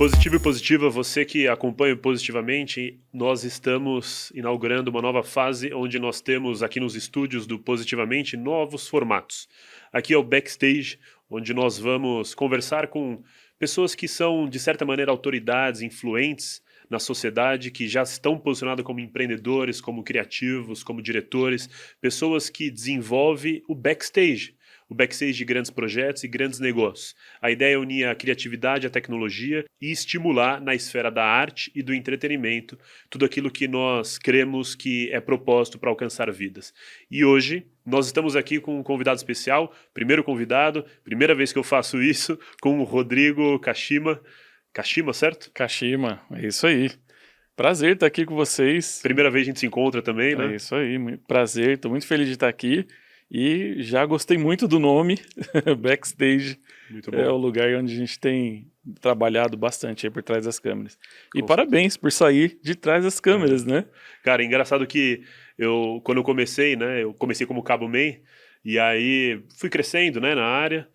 Positivo e positiva, você que acompanha positivamente, nós estamos inaugurando uma nova fase onde nós temos aqui nos estúdios do Positivamente novos formatos. Aqui é o Backstage, onde nós vamos conversar com pessoas que são, de certa maneira, autoridades, influentes na sociedade, que já estão posicionadas como empreendedores, como criativos, como diretores, pessoas que desenvolvem o backstage de grandes projetos e grandes negócios. A ideia é unir a criatividade, a tecnologia e estimular na esfera da arte e do entretenimento tudo aquilo que nós cremos que é propósito para alcançar vidas. E hoje nós estamos aqui com um convidado especial, primeiro convidado, primeira vez que eu faço isso, com o Rodrigo Kashima. Kashima, certo? Kashima, é isso aí. Prazer estar aqui com vocês. Primeira vez a gente se encontra também, né? É isso aí, muito prazer, estou muito feliz de estar aqui e já gostei muito do nome, Backstage. Muito bom. É o lugar onde a gente tem trabalhado bastante aí por trás das câmeras. E Com parabéns por sair de trás das câmeras, né? Cara, engraçado que quando eu comecei, né, eu comecei como cabo man, e aí fui crescendo, né, na área.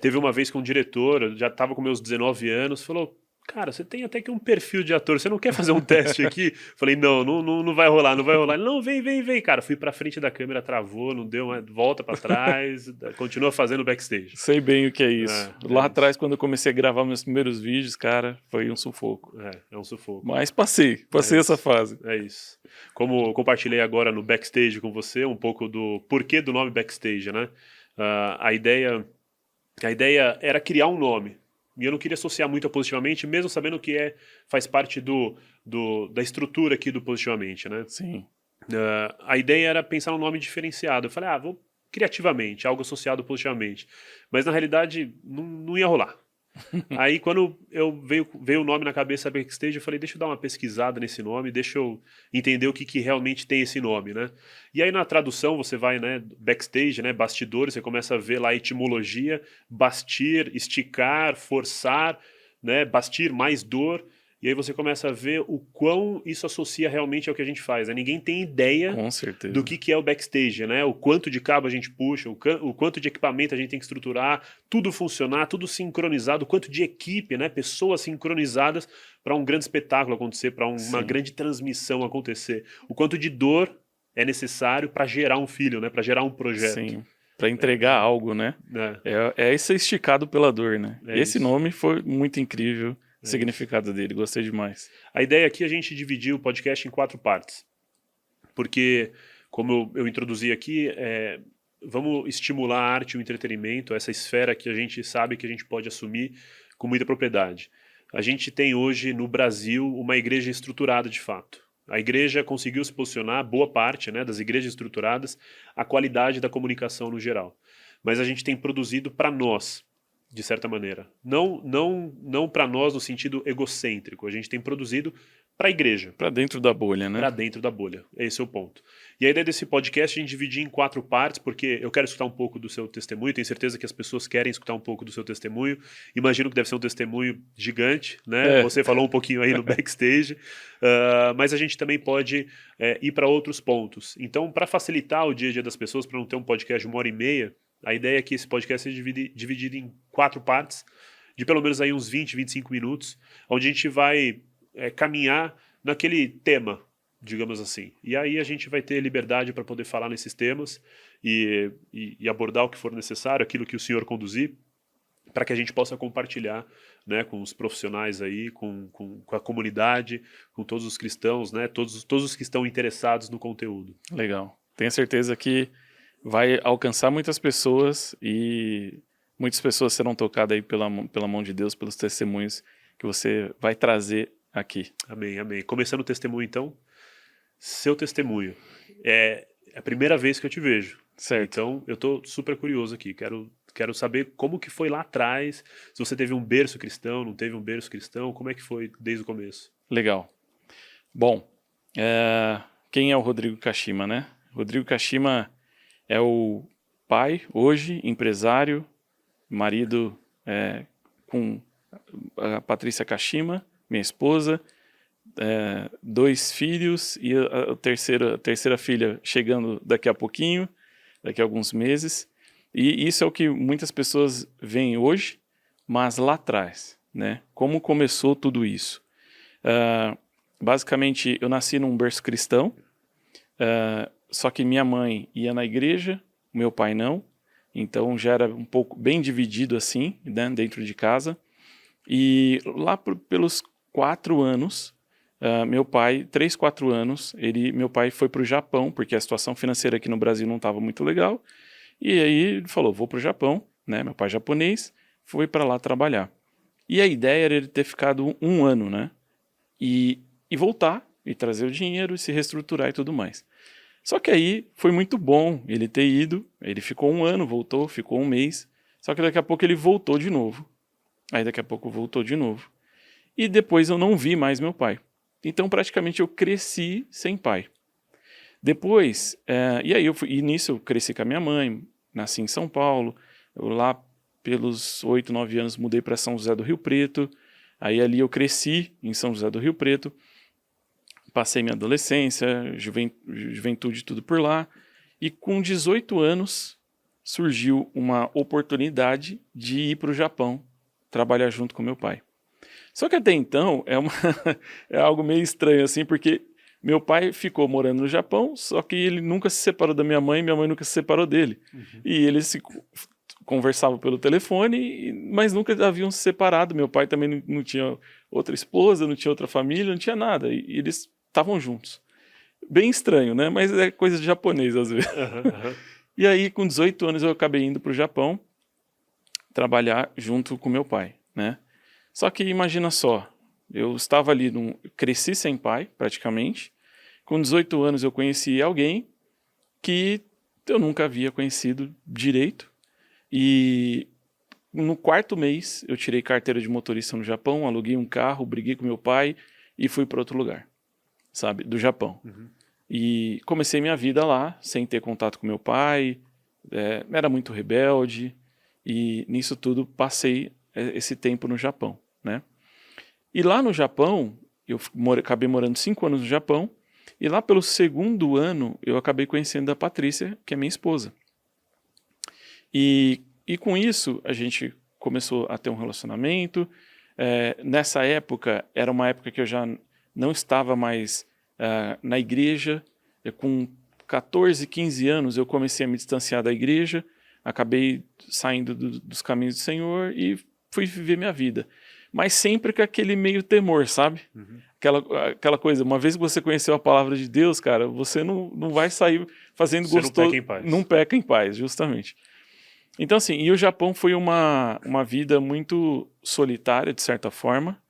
Teve uma vez que um diretor, eu já estava com meus 19 anos, falou: cara, você tem até que um perfil de ator, você não quer fazer um teste aqui? Falei, não vai rolar, não vai rolar. Ele, não, vem. Cara, fui pra frente da câmera, travou, não deu, volta pra trás, continua fazendo backstage. Sei bem o que é isso. Lá isso. atrás, quando eu comecei a gravar meus primeiros vídeos, cara, foi um sufoco. É um sufoco. Mas passei essa fase. É isso. Como eu compartilhei agora no backstage com você, um pouco do porquê do nome backstage, né? A ideia era criar um nome. E eu não queria associar muito a Positivamente, mesmo sabendo que faz parte da estrutura aqui do Positivamente, né? Sim. A ideia era pensar num nome diferenciado. Eu falei, vou criativamente, algo associado positivamente. Mas na realidade não ia rolar. Aí quando veio o nome na cabeça Backstage, eu falei, deixa eu dar uma pesquisada nesse nome, deixa eu entender o que realmente tem esse nome, né? E aí na tradução você vai, né, backstage, né, bastidores, você começa a ver lá a etimologia, bastir, esticar, forçar, né, bastir mais dor, e aí você começa a ver o quão isso associa realmente ao que a gente faz, né? Ninguém tem ideia Com certeza. do que é o backstage, né? O quanto de cabo a gente puxa, o quanto de equipamento a gente tem que estruturar, tudo funcionar, tudo sincronizado, o quanto de equipe, né? Pessoas sincronizadas para um grande espetáculo acontecer, para uma grande transmissão acontecer. O quanto de dor é necessário para gerar um filho, né? Para gerar um projeto. Sim, para entregar algo, né? É esse esticado pela dor, né? Esse nome foi muito incrível. O significado dele, gostei demais. A ideia aqui é a gente dividir o podcast em 4 partes. Porque, como eu introduzi aqui, vamos estimular a arte e o entretenimento, essa esfera que a gente sabe que a gente pode assumir com muita propriedade. A gente tem hoje no Brasil uma igreja estruturada de fato. A igreja conseguiu se posicionar, boa parte, né, das igrejas estruturadas, a qualidade da comunicação no geral. Mas a gente tem produzido para nós, de certa maneira. Não para nós no sentido egocêntrico. A gente tem produzido para a igreja. Para dentro da bolha, né? Para dentro da bolha. Esse é o ponto. E a ideia desse podcast é a gente dividir em 4 partes, porque eu quero escutar um pouco do seu testemunho, tenho certeza que as pessoas querem escutar um pouco do seu testemunho. Imagino que deve ser um testemunho gigante, né? Você falou um pouquinho aí no backstage, mas a gente também pode ir para outros pontos. Então, para facilitar o dia a dia das pessoas, para não ter um podcast de 1h30, a ideia é que esse podcast seja dividido em 4 partes, de pelo menos aí uns 20, 25 minutos, onde a gente vai caminhar naquele tema, digamos assim. E aí a gente vai ter liberdade para poder falar nesses temas e abordar o que for necessário, aquilo que o senhor conduzir, para que a gente possa compartilhar, né, com os profissionais aí, com a comunidade, com todos os cristãos, né, todos os que estão interessados no conteúdo. Legal. Tenho certeza que vai alcançar muitas pessoas e muitas pessoas serão tocadas aí pela mão de Deus, pelos testemunhos que você vai trazer aqui. Amém, amém. Começando o testemunho, então. Seu testemunho. É a primeira vez que eu te vejo. Certo. Então, eu tô super curioso aqui. Quero saber como que foi lá atrás, se você teve um berço cristão, não teve um berço cristão, como é que foi desde o começo? Legal. Bom, quem é o Rodrigo Kashima, né? Rodrigo Kashima é o pai, hoje, empresário, marido com a Patrícia Kashima, minha esposa, 2 filhos e a terceira filha chegando daqui a pouquinho, daqui a alguns meses. E isso é o que muitas pessoas veem hoje, mas lá atrás, né? Como começou tudo isso? Basicamente, eu nasci num berço cristão, só que minha mãe ia na igreja, meu pai não, então já era um pouco bem dividido assim, né, dentro de casa. E lá pelos 4 anos, meu pai, 3, 4 anos, meu pai foi para o Japão, porque a situação financeira aqui no Brasil não estava muito legal, e aí ele falou, vou para o Japão, né, meu pai é japonês, foi para lá trabalhar. E a ideia era ele ter ficado 1 ano, né, e voltar, e trazer o dinheiro, e se reestruturar e tudo mais. Só que aí foi muito bom ele ter ido, ele ficou 1 ano, voltou, ficou 1 mês, só que daqui a pouco ele voltou de novo. Aí daqui a pouco voltou de novo. E depois eu não vi mais meu pai. Então praticamente eu cresci sem pai. Depois, e nisso eu cresci com a minha mãe, nasci em São Paulo, eu lá pelos 8, 9 anos mudei para São José do Rio Preto, aí ali eu cresci em São José do Rio Preto, passei minha adolescência, juventude, tudo por lá, e com 18 anos surgiu uma oportunidade de ir para o Japão, trabalhar junto com meu pai. Só que até então é algo meio estranho assim, porque meu pai ficou morando no Japão, só que ele nunca se separou da minha mãe nunca se separou dele. Uhum. E eles conversavam pelo telefone, mas nunca haviam se separado. Meu pai também não tinha outra esposa, não tinha outra família, não tinha nada. E eles estavam juntos. Bem estranho, né? Mas é coisa de japonês às vezes. Uhum. E aí, com 18 anos, eu acabei indo para o Japão trabalhar junto com meu pai, né? Só que imagina só, eu estava ali, cresci sem pai, praticamente. Com 18 anos eu conheci alguém que eu nunca havia conhecido direito. E no 4º mês eu tirei carteira de motorista no Japão, aluguei um carro, briguei com meu pai e fui para outro lugar, sabe, do Japão. Uhum. E comecei minha vida lá, sem ter contato com meu pai, era muito rebelde, e nisso tudo passei esse tempo no Japão, né? E lá no Japão, eu acabei morando 5 anos no Japão, e lá pelo 2º ano eu acabei conhecendo a Patrícia, que é minha esposa. E com isso a gente começou a ter um relacionamento. Nessa época, era uma época que eu já não estava mais na igreja. Com 14, 15 anos eu comecei a me distanciar da igreja, acabei saindo dos caminhos do Senhor e fui viver minha vida. Mas sempre com aquele meio temor, sabe? Uhum. Aquela coisa, uma vez que você conheceu a palavra de Deus, cara, você não vai sair fazendo Você gostoso. não peca em paz. Não peca em paz, justamente. Então, assim, e o Japão foi uma vida muito solitária, de certa forma,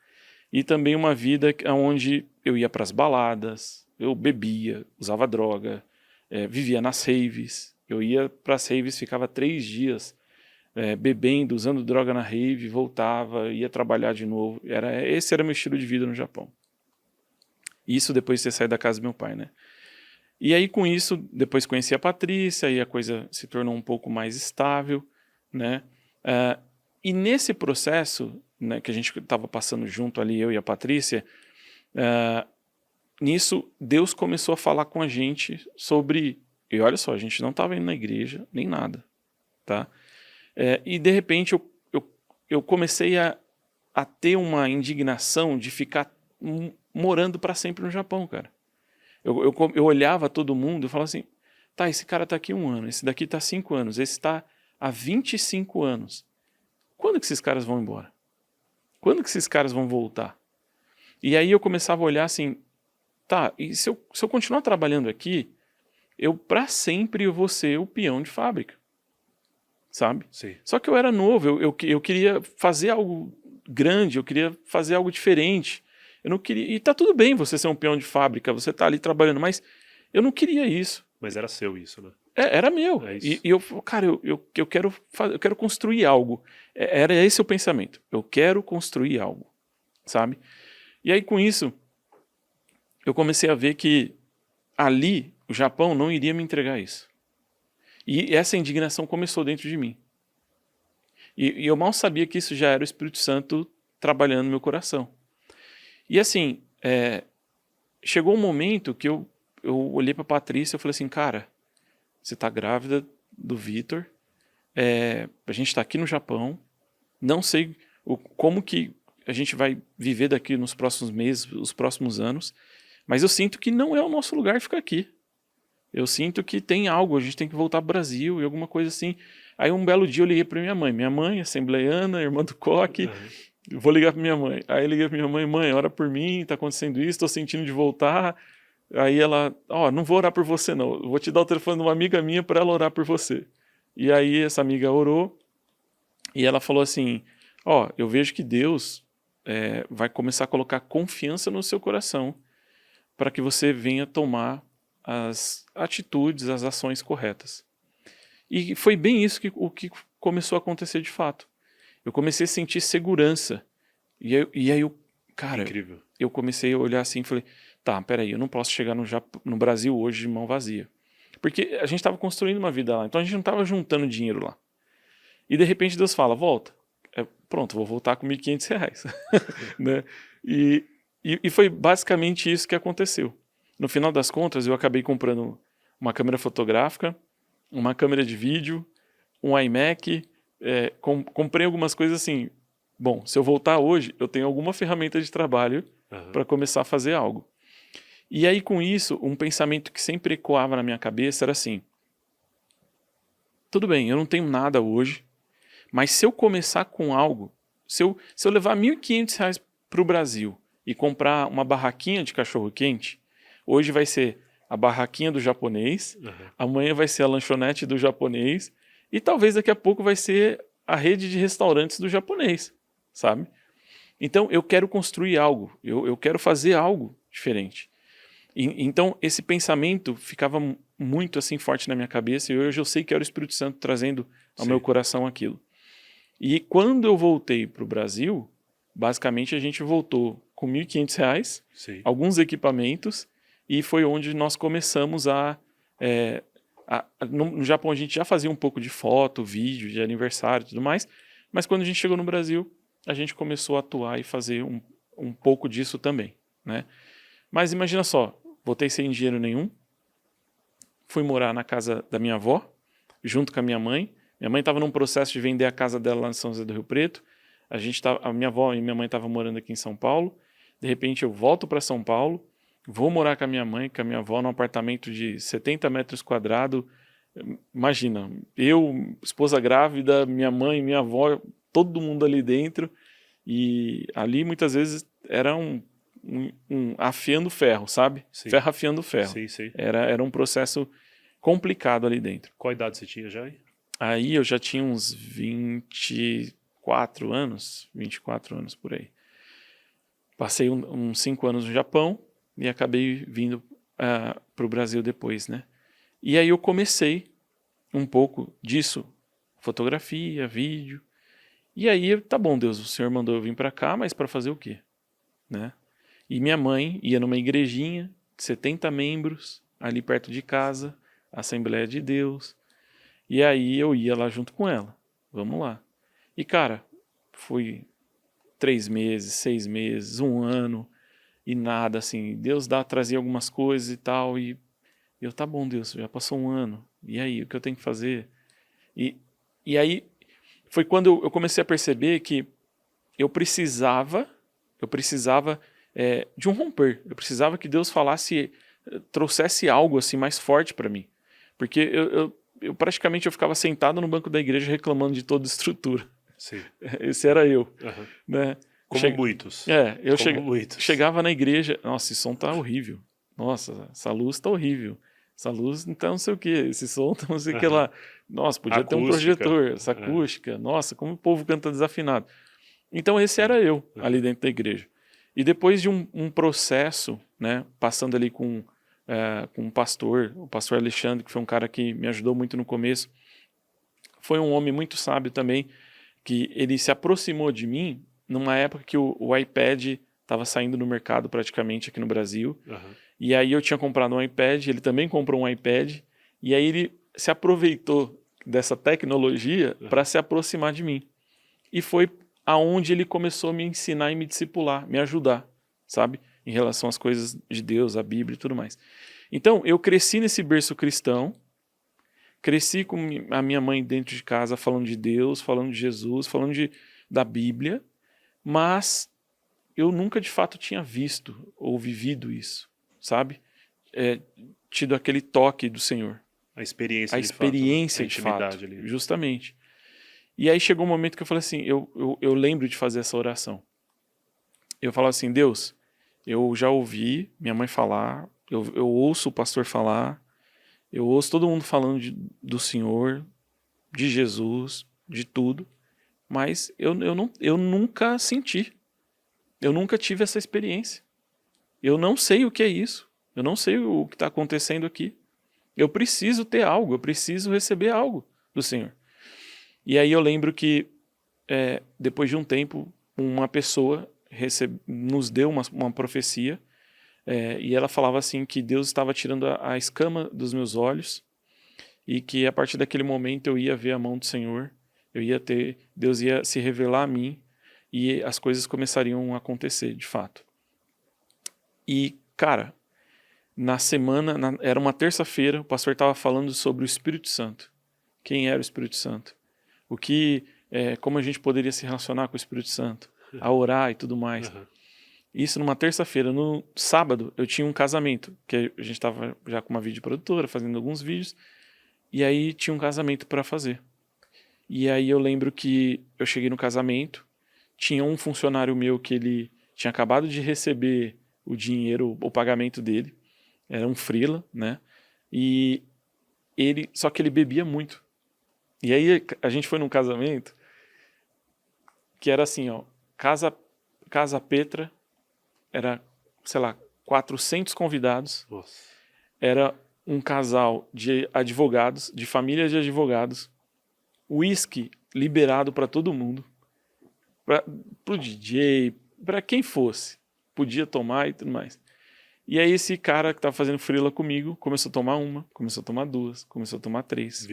e também uma vida onde eu ia para as baladas, eu bebia, usava droga, vivia nas raves. Eu ia para as raves, ficava 3 dias bebendo, usando droga na rave, voltava, ia trabalhar de novo. Esse era meu estilo de vida no Japão. Isso depois de ter saído da casa do meu pai, né? E aí, com isso, depois conheci a Patrícia, e a coisa se tornou um pouco mais estável, né? E nesse processo, né, que a gente estava passando junto ali, eu e a Patrícia, nisso, Deus começou a falar com a gente sobre... E olha só, a gente não estava indo na igreja, nem nada, tá? E, de repente, eu comecei a ter uma indignação de ficar morando para sempre no Japão, cara. Eu olhava todo mundo e falava assim, tá, esse cara tá aqui 1 ano, esse daqui tá 5 anos, esse tá há 25 anos. Quando que esses caras vão embora? Quando que esses caras vão voltar? E aí eu começava a olhar assim, tá, e se eu continuar trabalhando aqui, eu para sempre vou ser o peão de fábrica, sabe? Sim. Só que eu era novo, eu queria fazer algo grande, eu queria fazer algo diferente. Eu não queria, e tá tudo bem você ser um peão de fábrica, você tá ali trabalhando, mas eu não queria isso. Mas era seu isso, né? Era meu. E eu, cara, eu quero construir algo. Era esse o pensamento. Eu quero construir algo, sabe? E aí com isso, eu comecei a ver que ali, o Japão não iria me entregar isso. E essa indignação começou dentro de mim. E eu mal sabia que isso já era o Espírito Santo trabalhando no meu coração. E assim, chegou um momento que eu olhei para a Patrícia e falei assim, cara, você está grávida do Vitor, a gente está aqui no Japão, não sei como que a gente vai viver daqui nos próximos meses, os próximos anos, mas eu sinto que não é o nosso lugar ficar aqui. Eu sinto que tem algo, a gente tem que voltar pro Brasil e alguma coisa assim. Aí um belo dia eu liguei para minha mãe, assembleiana, irmã do Coque, vou ligar para minha mãe. Aí eu liguei para minha mãe, mãe, ora por mim, tá acontecendo isso, tô sentindo de voltar. Aí ela, não vou orar por você não, eu vou te dar o telefone de uma amiga minha para ela orar por você. E aí essa amiga orou e ela falou assim, eu vejo que Deus vai começar a colocar confiança no seu coração para que você venha tomar as atitudes, as ações corretas. E foi bem isso o que começou a acontecer de fato. Eu comecei a sentir segurança. E aí cara, incrível. Eu comecei a olhar assim e falei, tá, peraí, eu não posso chegar no Brasil hoje de mão vazia. Porque a gente estava construindo uma vida lá, então a gente não estava juntando dinheiro lá. E de repente Deus fala, volta. Pronto, vou voltar com R$1.500. Né? E foi basicamente isso que aconteceu. No final das contas, eu acabei comprando uma câmera fotográfica, uma câmera de vídeo, um iMac, comprei algumas coisas assim. Bom, se eu voltar hoje, eu tenho alguma ferramenta de trabalho para começar a fazer algo. E aí, com isso, um pensamento que sempre ecoava na minha cabeça era assim, tudo bem, eu não tenho nada hoje, mas se eu começar com algo, se eu levar R$1.500 para o Brasil e comprar uma barraquinha de cachorro-quente, hoje vai ser a barraquinha do japonês, amanhã vai ser a lanchonete do japonês e talvez daqui a pouco vai ser a rede de restaurantes do japonês, sabe? Então eu quero construir algo, eu quero fazer algo diferente. Então esse pensamento ficava muito assim forte na minha cabeça e hoje eu sei que era o Espírito Santo trazendo ao meu coração aquilo. E quando eu voltei para o Brasil, basicamente a gente voltou com R$1.500, alguns equipamentos, e foi onde nós começamos no Japão a gente já fazia um pouco de foto, vídeo, de aniversário e tudo mais, mas quando a gente chegou no Brasil, a gente começou a atuar e fazer um pouco disso também, né? Mas imagina só, voltei sem dinheiro nenhum, fui morar na casa da minha avó, junto com a minha mãe. Minha mãe estava num processo de vender a casa dela lá em São José do Rio Preto, a minha avó e minha mãe estavam morando aqui em São Paulo, de repente eu volto para São Paulo, vou morar com a minha mãe, com a minha avó, num apartamento de 70 metros quadrados. Imagina, eu, esposa grávida, minha mãe, minha avó, todo mundo ali dentro. E ali muitas vezes era um afiando ferro, sabe? Sim. Ferro afiando ferro. Sim. Era um processo complicado ali dentro. Qual idade você tinha já? Aí eu já tinha uns 24 anos por aí. Passei uns 5 anos no Japão e acabei vindo para o Brasil depois, né? E aí eu comecei um pouco disso, fotografia, vídeo. E aí, tá bom, Deus, o Senhor mandou eu vir para cá, mas para fazer o quê? Né? E minha mãe ia numa igrejinha de 70 membros, ali perto de casa, Assembleia de Deus. E aí eu ia lá junto com ela. Vamos lá. E cara, foi 3 meses, 6 meses, 1 ano e nada, assim. Deus trazia algumas coisas e tal. E eu, tá bom, Deus, já passou 1 ano. E aí, o que eu tenho que fazer? E aí foi quando eu comecei a perceber que eu precisava de um romper. Eu precisava que Deus trouxesse algo assim mais forte para mim. Porque eu praticamente ficava sentado no banco da igreja reclamando de toda a estrutura. Sim. Esse era eu. Né? Como muitos. Eu chegava na igreja, nossa, esse som tá horrível. Nossa, essa luz tá horrível. Essa luz não tá não sei o que, esse som tá não sei o que lá. Nossa, podia ter um projetor, essa acústica. Nossa, como o povo canta desafinado. Então esse era eu ali dentro da igreja. E depois de um processo, né, passando ali com um pastor, o pastor Alexandre, que foi um cara que me ajudou muito no começo, foi um homem muito sábio também, que ele se aproximou de mim numa época que o iPad estava saindo no mercado praticamente aqui no Brasil. E aí eu tinha comprado um iPad, ele também comprou um iPad, e aí ele se aproveitou dessa tecnologia para se aproximar de mim. E foi aonde ele começou a me ensinar e me discipular, me ajudar, sabe? Em relação às coisas de Deus, a Bíblia e tudo mais. Então, eu cresci nesse berço cristão, cresci com a minha mãe dentro de casa falando de Deus, falando de Jesus, falando da Bíblia, mas eu nunca de fato tinha visto ou vivido isso, sabe? Tido aquele toque do Senhor. A experiência A de experiência fato, né? A de fato, intimidade ali. justamente. E aí chegou um momento que eu falei assim, eu lembro de fazer essa oração. Eu falava assim, Deus, eu já ouvi minha mãe falar, eu ouço o pastor falar, eu ouço todo mundo falando do Senhor, de Jesus, de tudo, mas eu nunca senti, eu nunca tive essa experiência. Eu não sei o que é isso, eu não sei o que está acontecendo aqui. Eu preciso ter algo, eu preciso receber algo do Senhor. E aí eu lembro que, depois de um tempo, uma pessoa nos deu uma profecia, e ela falava assim que Deus estava tirando a escama dos meus olhos e que a partir daquele momento eu ia ver a mão do Senhor, Deus ia se revelar a mim e as coisas começariam a acontecer, de fato. E, cara, na semana, era uma terça-feira, o pastor estava falando sobre o Espírito Santo. Quem era o Espírito Santo? Como a gente poderia se relacionar com o Espírito Santo, a orar e tudo mais. Uhum. Isso numa terça-feira. No sábado, eu tinha um casamento, que a gente estava já com uma videoprodutora, fazendo alguns vídeos, e aí tinha um casamento para fazer. E aí eu lembro que eu cheguei no casamento, tinha um funcionário meu que ele tinha acabado de receber o dinheiro, o pagamento dele, era um freela, né? E só que ele bebia muito. E aí a gente foi num casamento que era assim, ó, Casa Petra, era, sei lá, 400 convidados. Nossa. Era um casal de advogados, de famílias de advogados, uísque liberado para todo mundo, pro DJ, para quem fosse, podia tomar e tudo mais. E aí esse cara que tava fazendo freela comigo começou a tomar uma, começou a tomar duas, começou a tomar três.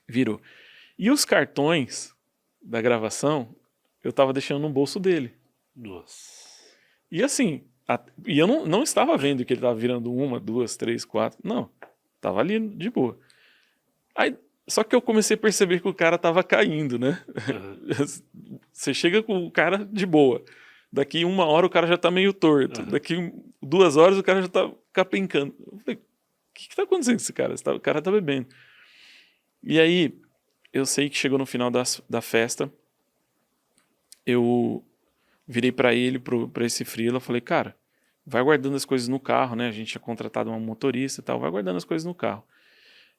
Virou. E os cartões da gravação, eu tava deixando no bolso dele. Nossa. E assim, e eu não estava vendo que ele tava virando uma, duas, três, quatro. Não, tava ali de boa. Aí, só que eu comecei a perceber que o cara tava caindo, né? Uhum. Você chega com o cara de boa. Daqui 1 hora o cara já tá meio torto. Uhum. Daqui 2 horas o cara já tá capencando. Eu falei, o que tá acontecendo com esse cara? O cara tá bebendo. E aí, eu sei que chegou no final da festa, eu virei pra ele, pra esse freela, falei, cara, vai guardando as coisas no carro, né? A gente tinha contratado uma motorista e tal, vai guardando as coisas no carro.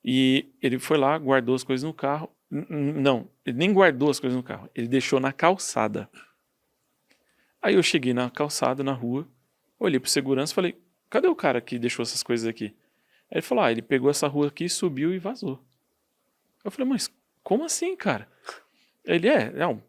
E ele foi lá, guardou as coisas no carro. Não, ele nem guardou as coisas no carro, ele deixou na calçada. Aí eu cheguei na calçada, na rua, olhei pro segurança e falei, cadê o cara que deixou essas coisas aqui? Aí ele falou, ele pegou essa rua aqui, subiu e vazou. Eu falei, mas como assim, cara? Ele, era um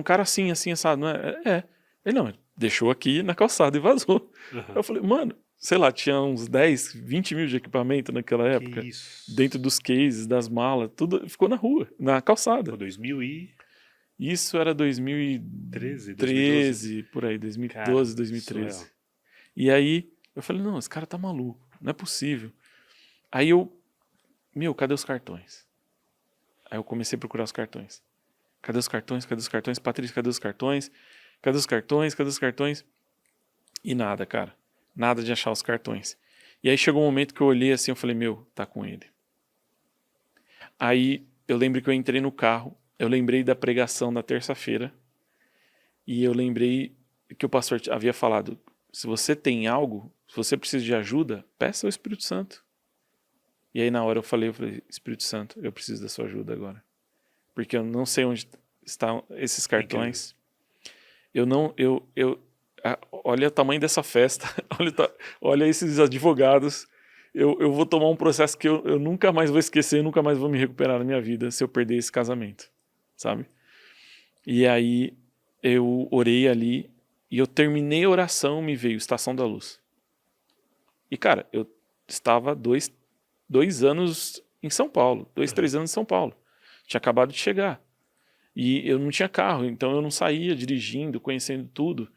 cara assim, assado, não é? Ele, não, deixou aqui na calçada e vazou. Uhum. Eu falei, mano, sei lá, tinha uns 10, 20 mil de equipamento naquela época. Isso. Dentro dos cases, das malas, tudo ficou na rua, na calçada. 2000 e... Isso era 2013, por aí, 2012, cara, 2013. Surreal. E aí, eu falei, não, esse cara tá maluco, não é possível. Aí cadê os cartões? Aí eu comecei a procurar os cartões. Cadê os cartões? Cadê os cartões? Patrícia, cadê os cartões? Cadê os cartões? Cadê os cartões? E nada, cara. Nada de achar os cartões. E aí chegou um momento que eu olhei assim, eu falei, tá com ele. Aí eu lembro que eu entrei no carro, eu lembrei da pregação da terça-feira e eu lembrei que o pastor havia falado, se você tem algo, se você precisa de ajuda, peça ao Espírito Santo. E aí na hora eu falei, Espírito Santo, eu preciso da sua ajuda agora. Porque eu não sei onde estão esses cartões. Olha o tamanho dessa festa, olha esses advogados. Eu vou tomar um processo que eu nunca mais vou esquecer, nunca mais vou me recuperar na minha vida se eu perder esse casamento, sabe? E aí eu orei ali e eu terminei a oração, me veio Estação da Luz. E cara, eu estava 2 anos em São Paulo, 3 anos em São Paulo. Tinha acabado de chegar. E eu não tinha carro, então eu não saía dirigindo, conhecendo tudo.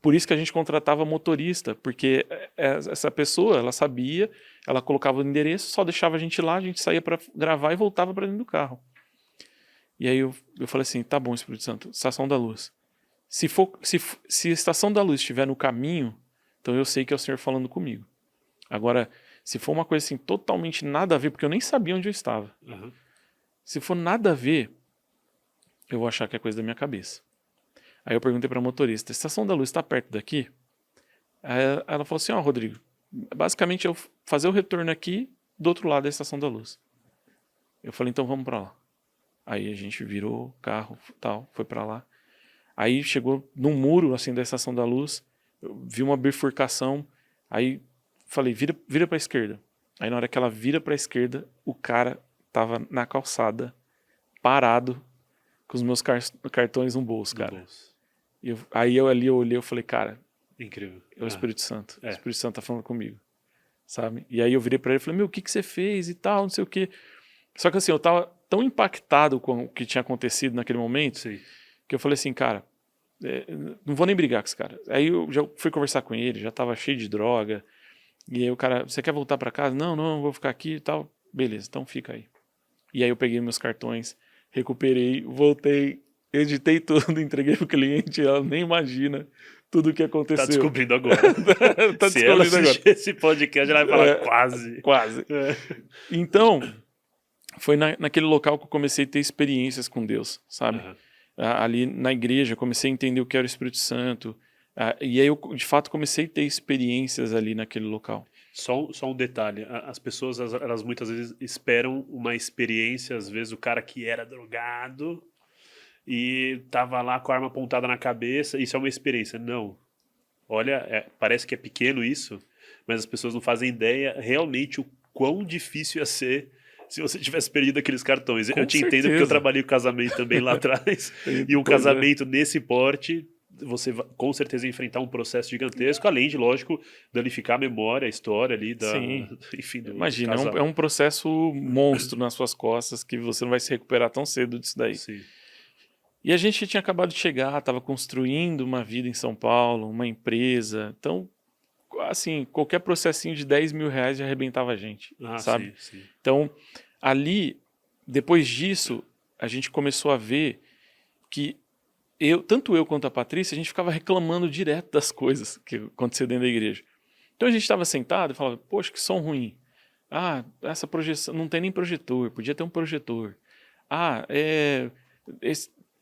Por isso que a gente contratava motorista, porque essa pessoa, ela sabia, ela colocava o endereço, só deixava a gente lá, a gente saía para gravar e voltava para dentro do carro. E aí eu falei assim, tá bom, Espírito Santo, Estação da Luz. Se a estação da luz estiver no caminho, então eu sei que é o Senhor falando comigo. Agora, se for uma coisa assim totalmente nada a ver, porque eu nem sabia onde eu estava. Uhum. Se for nada a ver, eu vou achar que é coisa da minha cabeça. Aí eu perguntei para a motorista, a estação da luz está perto daqui? Aí ela falou assim, Rodrigo, basicamente eu fazer o retorno aqui do outro lado da estação da luz. Eu falei, então vamos para lá. Aí a gente virou o carro, tal, foi para lá. Aí chegou num muro assim da estação da luz, eu vi uma bifurcação, aí falei, vira para a esquerda. Aí na hora que ela vira para a esquerda, o cara tava na calçada, parado, com os meus cartões no bolso, cara. bolso. Aí eu olhei, eu falei, cara, Incrível. é o Espírito Santo. É. O Espírito Santo tá falando comigo, sabe? E aí eu virei pra ele e falei, o que você fez e tal, não sei o quê. Só que assim, eu tava tão impactado com o que tinha acontecido naquele momento, Sim. que eu falei assim, cara, não vou nem brigar com esse cara. Aí eu já fui conversar com ele, já tava cheio de droga. E aí o cara, você quer voltar pra casa? Não, vou ficar aqui e tal. Beleza, então fica aí. E aí eu peguei meus cartões, recuperei, voltei, editei tudo, entreguei pro cliente, ela nem imagina tudo o que aconteceu. Tá descobrindo agora. Tá Se ela descobrindo agora. assistir esse podcast, ela vai falar quase. Quase. Então, foi naquele local que eu comecei a ter experiências com Deus, sabe? Uhum. Ali na igreja, comecei a entender o que era o Espírito Santo. E aí eu, de fato, comecei a ter experiências ali naquele local. Só um detalhe, as pessoas, elas muitas vezes esperam uma experiência, às vezes o cara que era drogado e tava lá com a arma apontada na cabeça, isso é uma experiência. Não. Olha, parece que é pequeno isso, mas as pessoas não fazem ideia realmente o quão difícil ia ser se você tivesse perdido aqueles cartões. Com Eu te entendo certeza. porque eu trabalhei com casamento também lá atrás, e um Pois é. casamento nesse porte, você vai com certeza enfrentar um processo gigantesco, além de, lógico, danificar a memória, a história ali Sim. enfim, do Imagina, casal. é um processo monstro nas suas costas que você não vai se recuperar tão cedo disso daí. Sim. E a gente tinha acabado de chegar, estava construindo uma vida em São Paulo, uma empresa. Então, assim, qualquer processinho de 10 mil reais já arrebentava a gente, sabe? Sim. Então, ali, depois disso, a gente começou a ver que tanto eu quanto a Patrícia, a gente ficava reclamando direto das coisas que aconteciam dentro da igreja. Então a gente estava sentado e falava, poxa, que som ruim. Essa projeção, não tem nem projetor, podia ter um projetor.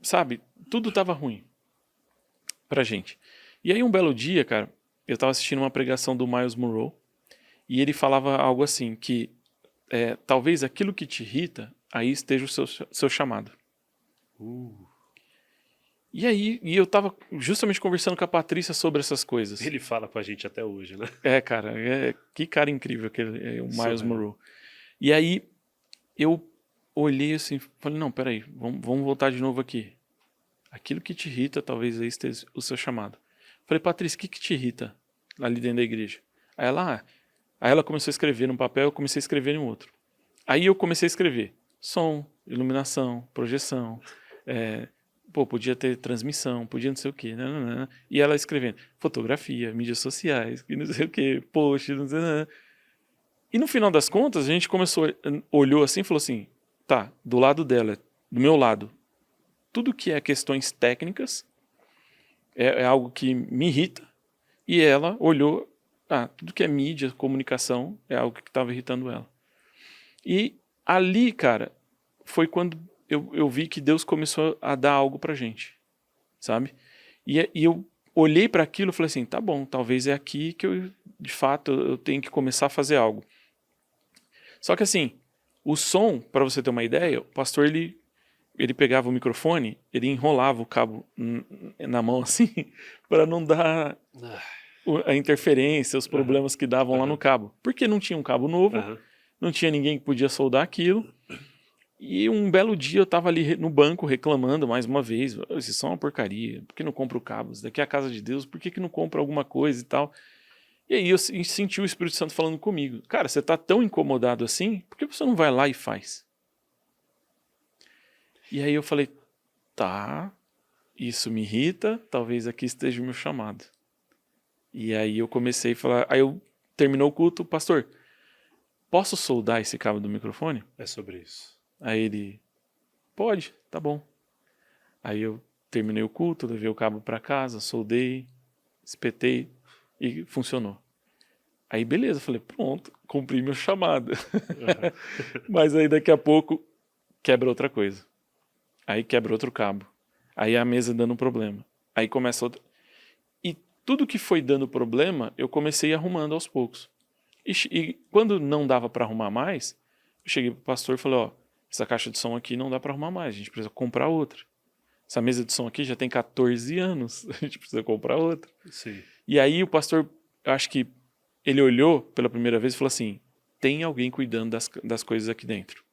Sabe, tudo estava ruim pra gente. E aí um belo dia, cara, eu estava assistindo uma pregação do Miles Monroe e ele falava algo assim, que talvez aquilo que te irrita, aí esteja o seu chamado. E aí, eu tava justamente conversando com a Patrícia sobre essas coisas. Ele fala com a gente até hoje, né? Cara, que cara incrível aquele, o Miles Monroe. E aí, eu olhei assim, falei, não, peraí, vamos voltar de novo aqui. Aquilo que te irrita, talvez aí esteja o seu chamado. Falei, Patrícia, o que te irrita ali dentro da igreja? Aí ela começou a escrever num papel, eu comecei a escrever em outro. Aí eu comecei a escrever som, iluminação, projeção, podia ter transmissão, podia não sei o quê, né? E ela escrevendo fotografia, mídias sociais, e não sei o quê, post, não sei nada. E no final das contas, a gente olhou assim e falou assim, tá, do lado dela, do meu lado, tudo que é questões técnicas é algo que me irrita, e ela olhou, tudo que é mídia, comunicação, é algo que estava irritando ela. E ali, cara, foi quando eu vi que Deus começou a dar algo pra gente, sabe? E eu olhei para aquilo e falei assim, tá bom, talvez é aqui que eu, de fato, eu tenho que começar a fazer algo. Só que assim, o som, para você ter uma ideia, o pastor, ele pegava o microfone, ele enrolava o cabo na mão assim, para não dar a interferência, os problemas que davam lá no cabo. Porque não tinha um cabo novo, não tinha ninguém que podia soldar aquilo. E um belo dia eu tava ali no banco reclamando mais uma vez, isso é só uma porcaria, por que não compra o cabo? Isso daqui é a casa de Deus, por que não compra alguma coisa e tal? E aí eu senti o Espírito Santo falando comigo, cara, você tá tão incomodado assim, por que você não vai lá e faz? E aí eu falei, tá, isso me irrita, talvez aqui esteja o meu chamado. E aí eu comecei a falar, aí eu terminou o culto, pastor, posso soldar esse cabo do microfone? É sobre isso. Aí ele, pode, tá bom. Aí eu terminei o culto, levei o cabo para casa, soldei, espetei e funcionou. Aí beleza, falei, pronto, cumpri meu chamado. Mas aí daqui a pouco quebra outra coisa. Aí quebra outro cabo. Aí a mesa dando problema. Aí começa outra. E tudo que foi dando problema, eu comecei arrumando aos poucos. E quando não dava para arrumar mais, eu cheguei pro pastor e falei, ó, essa caixa de som aqui não dá para arrumar mais, a gente precisa comprar outra. Essa mesa de som aqui já tem 14 anos, a gente precisa comprar outra. Sim. E aí o pastor, eu acho que ele olhou pela primeira vez e falou assim, tem alguém cuidando das coisas aqui dentro.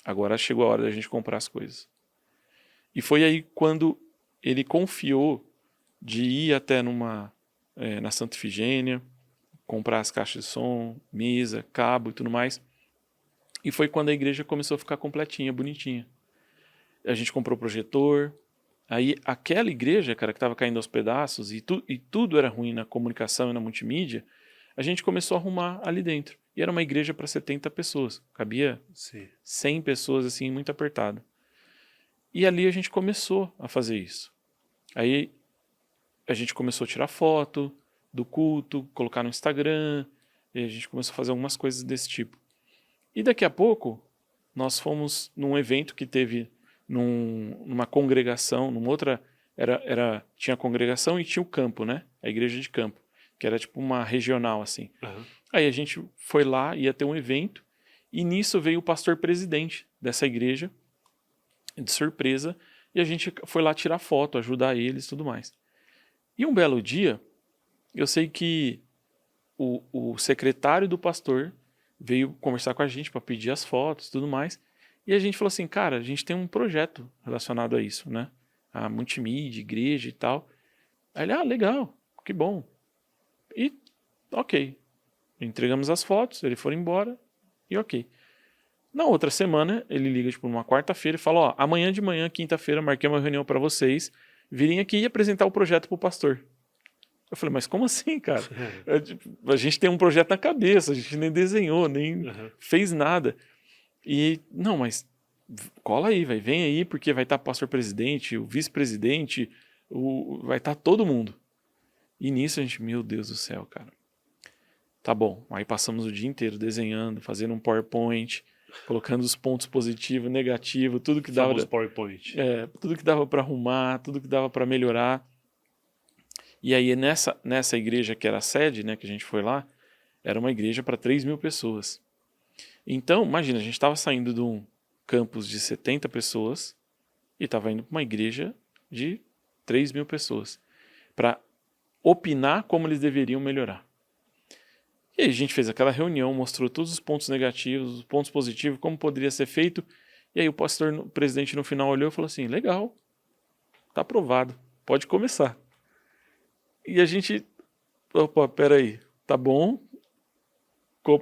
Agora chegou a hora da gente comprar as coisas. E foi aí quando ele confiou de ir até na Santa Ifigênia, comprar as caixas de som, mesa, cabo e tudo mais. E foi quando a igreja começou a ficar completinha, bonitinha. A gente comprou projetor. Aí aquela igreja, cara, que estava caindo aos pedaços e tudo era ruim na comunicação e na multimídia, a gente começou a arrumar ali dentro. E era uma igreja para 70 pessoas. Cabia Sim. 100 pessoas, assim, muito apertado. E ali a gente começou a fazer isso. Aí a gente começou a tirar foto do culto, colocar no Instagram, e a gente começou a fazer algumas coisas desse tipo. E daqui a pouco, nós fomos num evento que teve numa congregação, numa outra, tinha a congregação e tinha o campo, né? A igreja de campo, que era tipo uma regional, assim. Uhum. Aí a gente foi lá, ia ter um evento, e nisso veio o pastor presidente dessa igreja, de surpresa, e a gente foi lá tirar foto, ajudar eles e tudo mais. E um belo dia, eu sei que o secretário do pastor veio conversar com a gente para pedir as fotos e tudo mais, e a gente falou assim, cara, a gente tem um projeto relacionado a isso, né? A multimídia, igreja e tal. Aí ele, legal, que bom. E, ok. Entregamos as fotos, ele foi embora, e ok. Na outra semana, ele liga, tipo, numa quarta-feira e fala, amanhã de manhã, quinta-feira, marquei uma reunião para vocês, virem aqui e apresentar o projeto pro pastor. Eu falei, mas como assim, cara? A gente tem um projeto na cabeça, a gente nem desenhou, nem fez nada. E, não, mas cola aí, vem aí, porque vai estar o pastor presidente, o vice-presidente, vai estar todo mundo. E nisso a gente, meu Deus do céu, cara. Tá bom, aí passamos o dia inteiro desenhando, fazendo um PowerPoint, colocando os pontos positivos, negativos, tudo que dava. PowerPoint. Tudo que dava para arrumar, tudo que dava para melhorar. E aí nessa igreja que era a sede, né, que a gente foi lá, era uma igreja para 3.000 pessoas. Então, imagina, a gente estava saindo de um campus de 70 pessoas e estava indo para uma igreja de 3.000 pessoas para opinar como eles deveriam melhorar. E aí a gente fez aquela reunião, mostrou todos os pontos negativos, os pontos positivos, como poderia ser feito. E aí o presidente no final olhou e falou assim, legal, tá aprovado, pode começar. E a gente, opa, peraí, tá bom,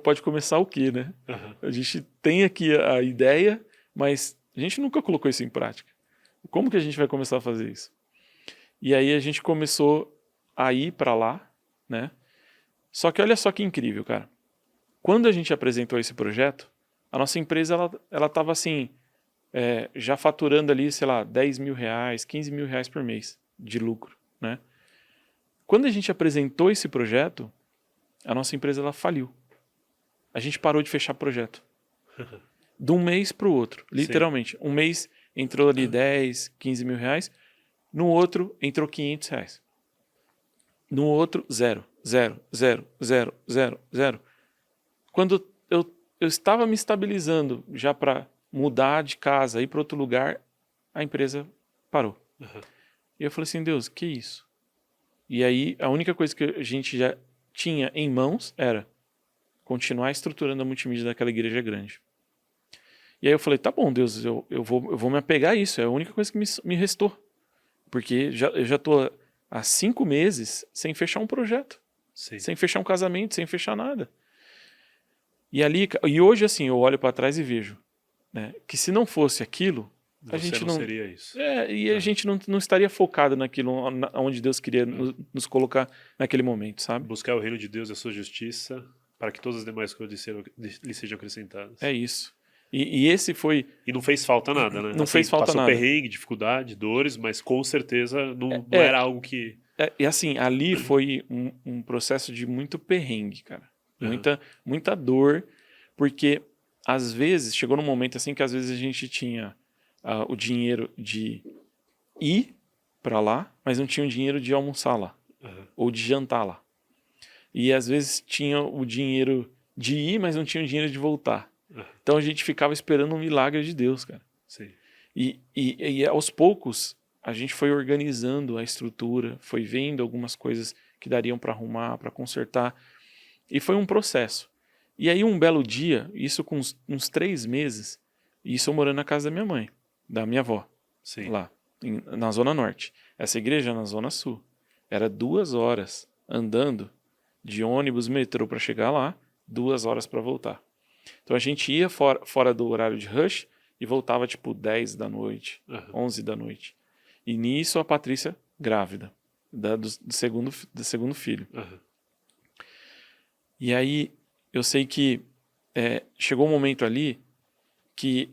pode começar o quê, né? A gente tem aqui a ideia, mas a gente nunca colocou isso em prática. Como que a gente vai começar a fazer isso? E aí a gente começou a ir para lá, né? Só que olha só que incrível, cara. Quando a gente apresentou esse projeto, a nossa empresa ela estava assim, já faturando ali, sei lá, 10 mil reais, 15 mil reais por mês de lucro, né? Quando a gente apresentou esse projeto, a nossa empresa ela faliu. A gente parou de fechar projeto. De um mês para o outro, literalmente. Sim. Um mês entrou ali 10, 15 mil reais, no outro entrou 500 reais. No outro, zero. Quando eu estava me estabilizando já para mudar de casa, ir para outro lugar, a empresa parou. E eu falei assim, Deus, que isso? E aí a única coisa que a gente já tinha em mãos era continuar estruturando a multimídia daquela igreja grande. E aí eu falei, tá bom, Deus, eu vou me apegar a isso, é a única coisa que me restou. Porque eu já estou há 5 meses sem fechar um projeto. Sim. Sem fechar um casamento, sem fechar nada. E hoje, assim, eu olho para trás e vejo, né, que se não fosse aquilo, a gente não seria isso. A gente não estaria focado naquilo onde Deus queria nos colocar naquele momento, sabe? Buscar o reino de Deus e a sua justiça para que todas as demais coisas lhe sejam acrescentadas. É isso. E esse foi... E não fez falta nada, né? Não fez falta passou nada. perrengue, dificuldade, dores, mas com certeza não É. era algo que... E assim, ali foi um processo de muito perrengue, cara. Muita dor, porque às vezes, chegou num momento assim que às vezes a gente tinha o dinheiro de ir pra lá, mas não tinha o dinheiro de almoçar lá, ou de jantar lá. E às vezes tinha o dinheiro de ir, mas não tinha o dinheiro de voltar. Então a gente ficava esperando um milagre de Deus, cara. Sim. E aos poucos a gente foi organizando a estrutura, foi vendo algumas coisas que dariam para arrumar, para consertar. E foi um processo. E aí um belo dia, isso com uns 3 meses, isso eu morando na casa da minha mãe, da minha avó, Sim. lá, na Zona Norte. Essa igreja na Zona Sul. Era 2 horas andando de ônibus, metrô para chegar lá, 2 horas para voltar. Então a gente ia fora do horário de rush e voltava tipo 10 da noite, 11 da noite. E nisso a Patrícia grávida, do segundo filho. E aí eu sei que chegou um momento ali que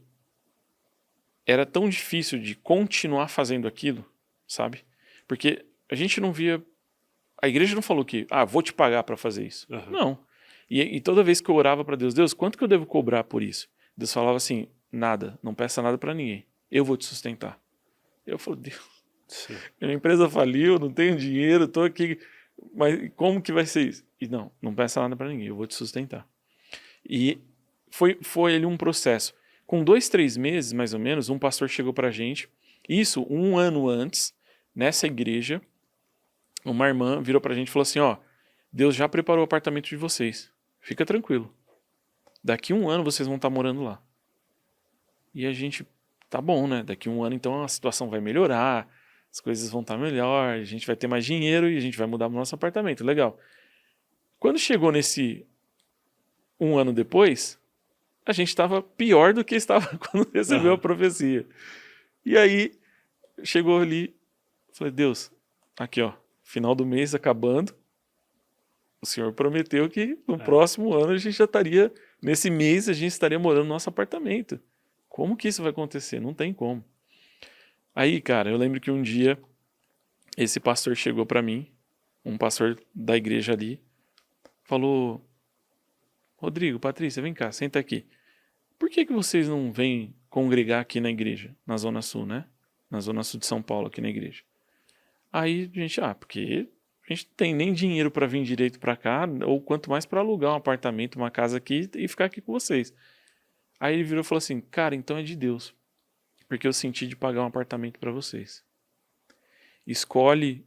era tão difícil de continuar fazendo aquilo, sabe? Porque a gente não via... A igreja não falou que, vou te pagar para fazer isso. Não. E toda vez que eu orava para Deus, Deus, quanto que eu devo cobrar por isso? Deus falava assim, nada, não peça nada para ninguém. Eu vou te sustentar. Eu falei, Deus, minha empresa faliu, não tenho dinheiro, estou aqui, mas como que vai ser isso? E não peça nada para ninguém, eu vou te sustentar. E foi ali um processo. Com 2, 3 meses, mais ou menos, um pastor chegou pra gente, isso 1 ano antes, nessa igreja, uma irmã virou pra gente e falou assim, Deus já preparou o apartamento de vocês, fica tranquilo. Daqui 1 ano vocês vão estar morando lá. E a gente, tá bom, né? Daqui 1 ano então a situação vai melhorar, as coisas vão estar melhor, a gente vai ter mais dinheiro e a gente vai mudar o nosso apartamento, legal. Quando chegou nesse 1 ano depois, a gente estava pior do que estava quando recebeu a profecia. E aí, chegou ali, falei, Deus, aqui final do mês acabando, o Senhor prometeu que no próximo ano a gente já estaria, nesse mês a gente estaria morando no nosso apartamento. Como que isso vai acontecer? Não tem como. Aí, cara, eu lembro que um dia esse pastor chegou para mim, um pastor da igreja ali, falou, Rodrigo, Patrícia, vem cá, senta aqui. Por que vocês não vêm congregar aqui na igreja, na Zona Sul, né? Na Zona Sul de São Paulo, aqui na igreja. Aí a gente, porque a gente não tem nem dinheiro para vir direito para cá, ou quanto mais para alugar um apartamento, uma casa aqui e ficar aqui com vocês. Aí ele virou e falou assim, cara, então é de Deus, porque eu senti de pagar um apartamento para vocês. Escolhe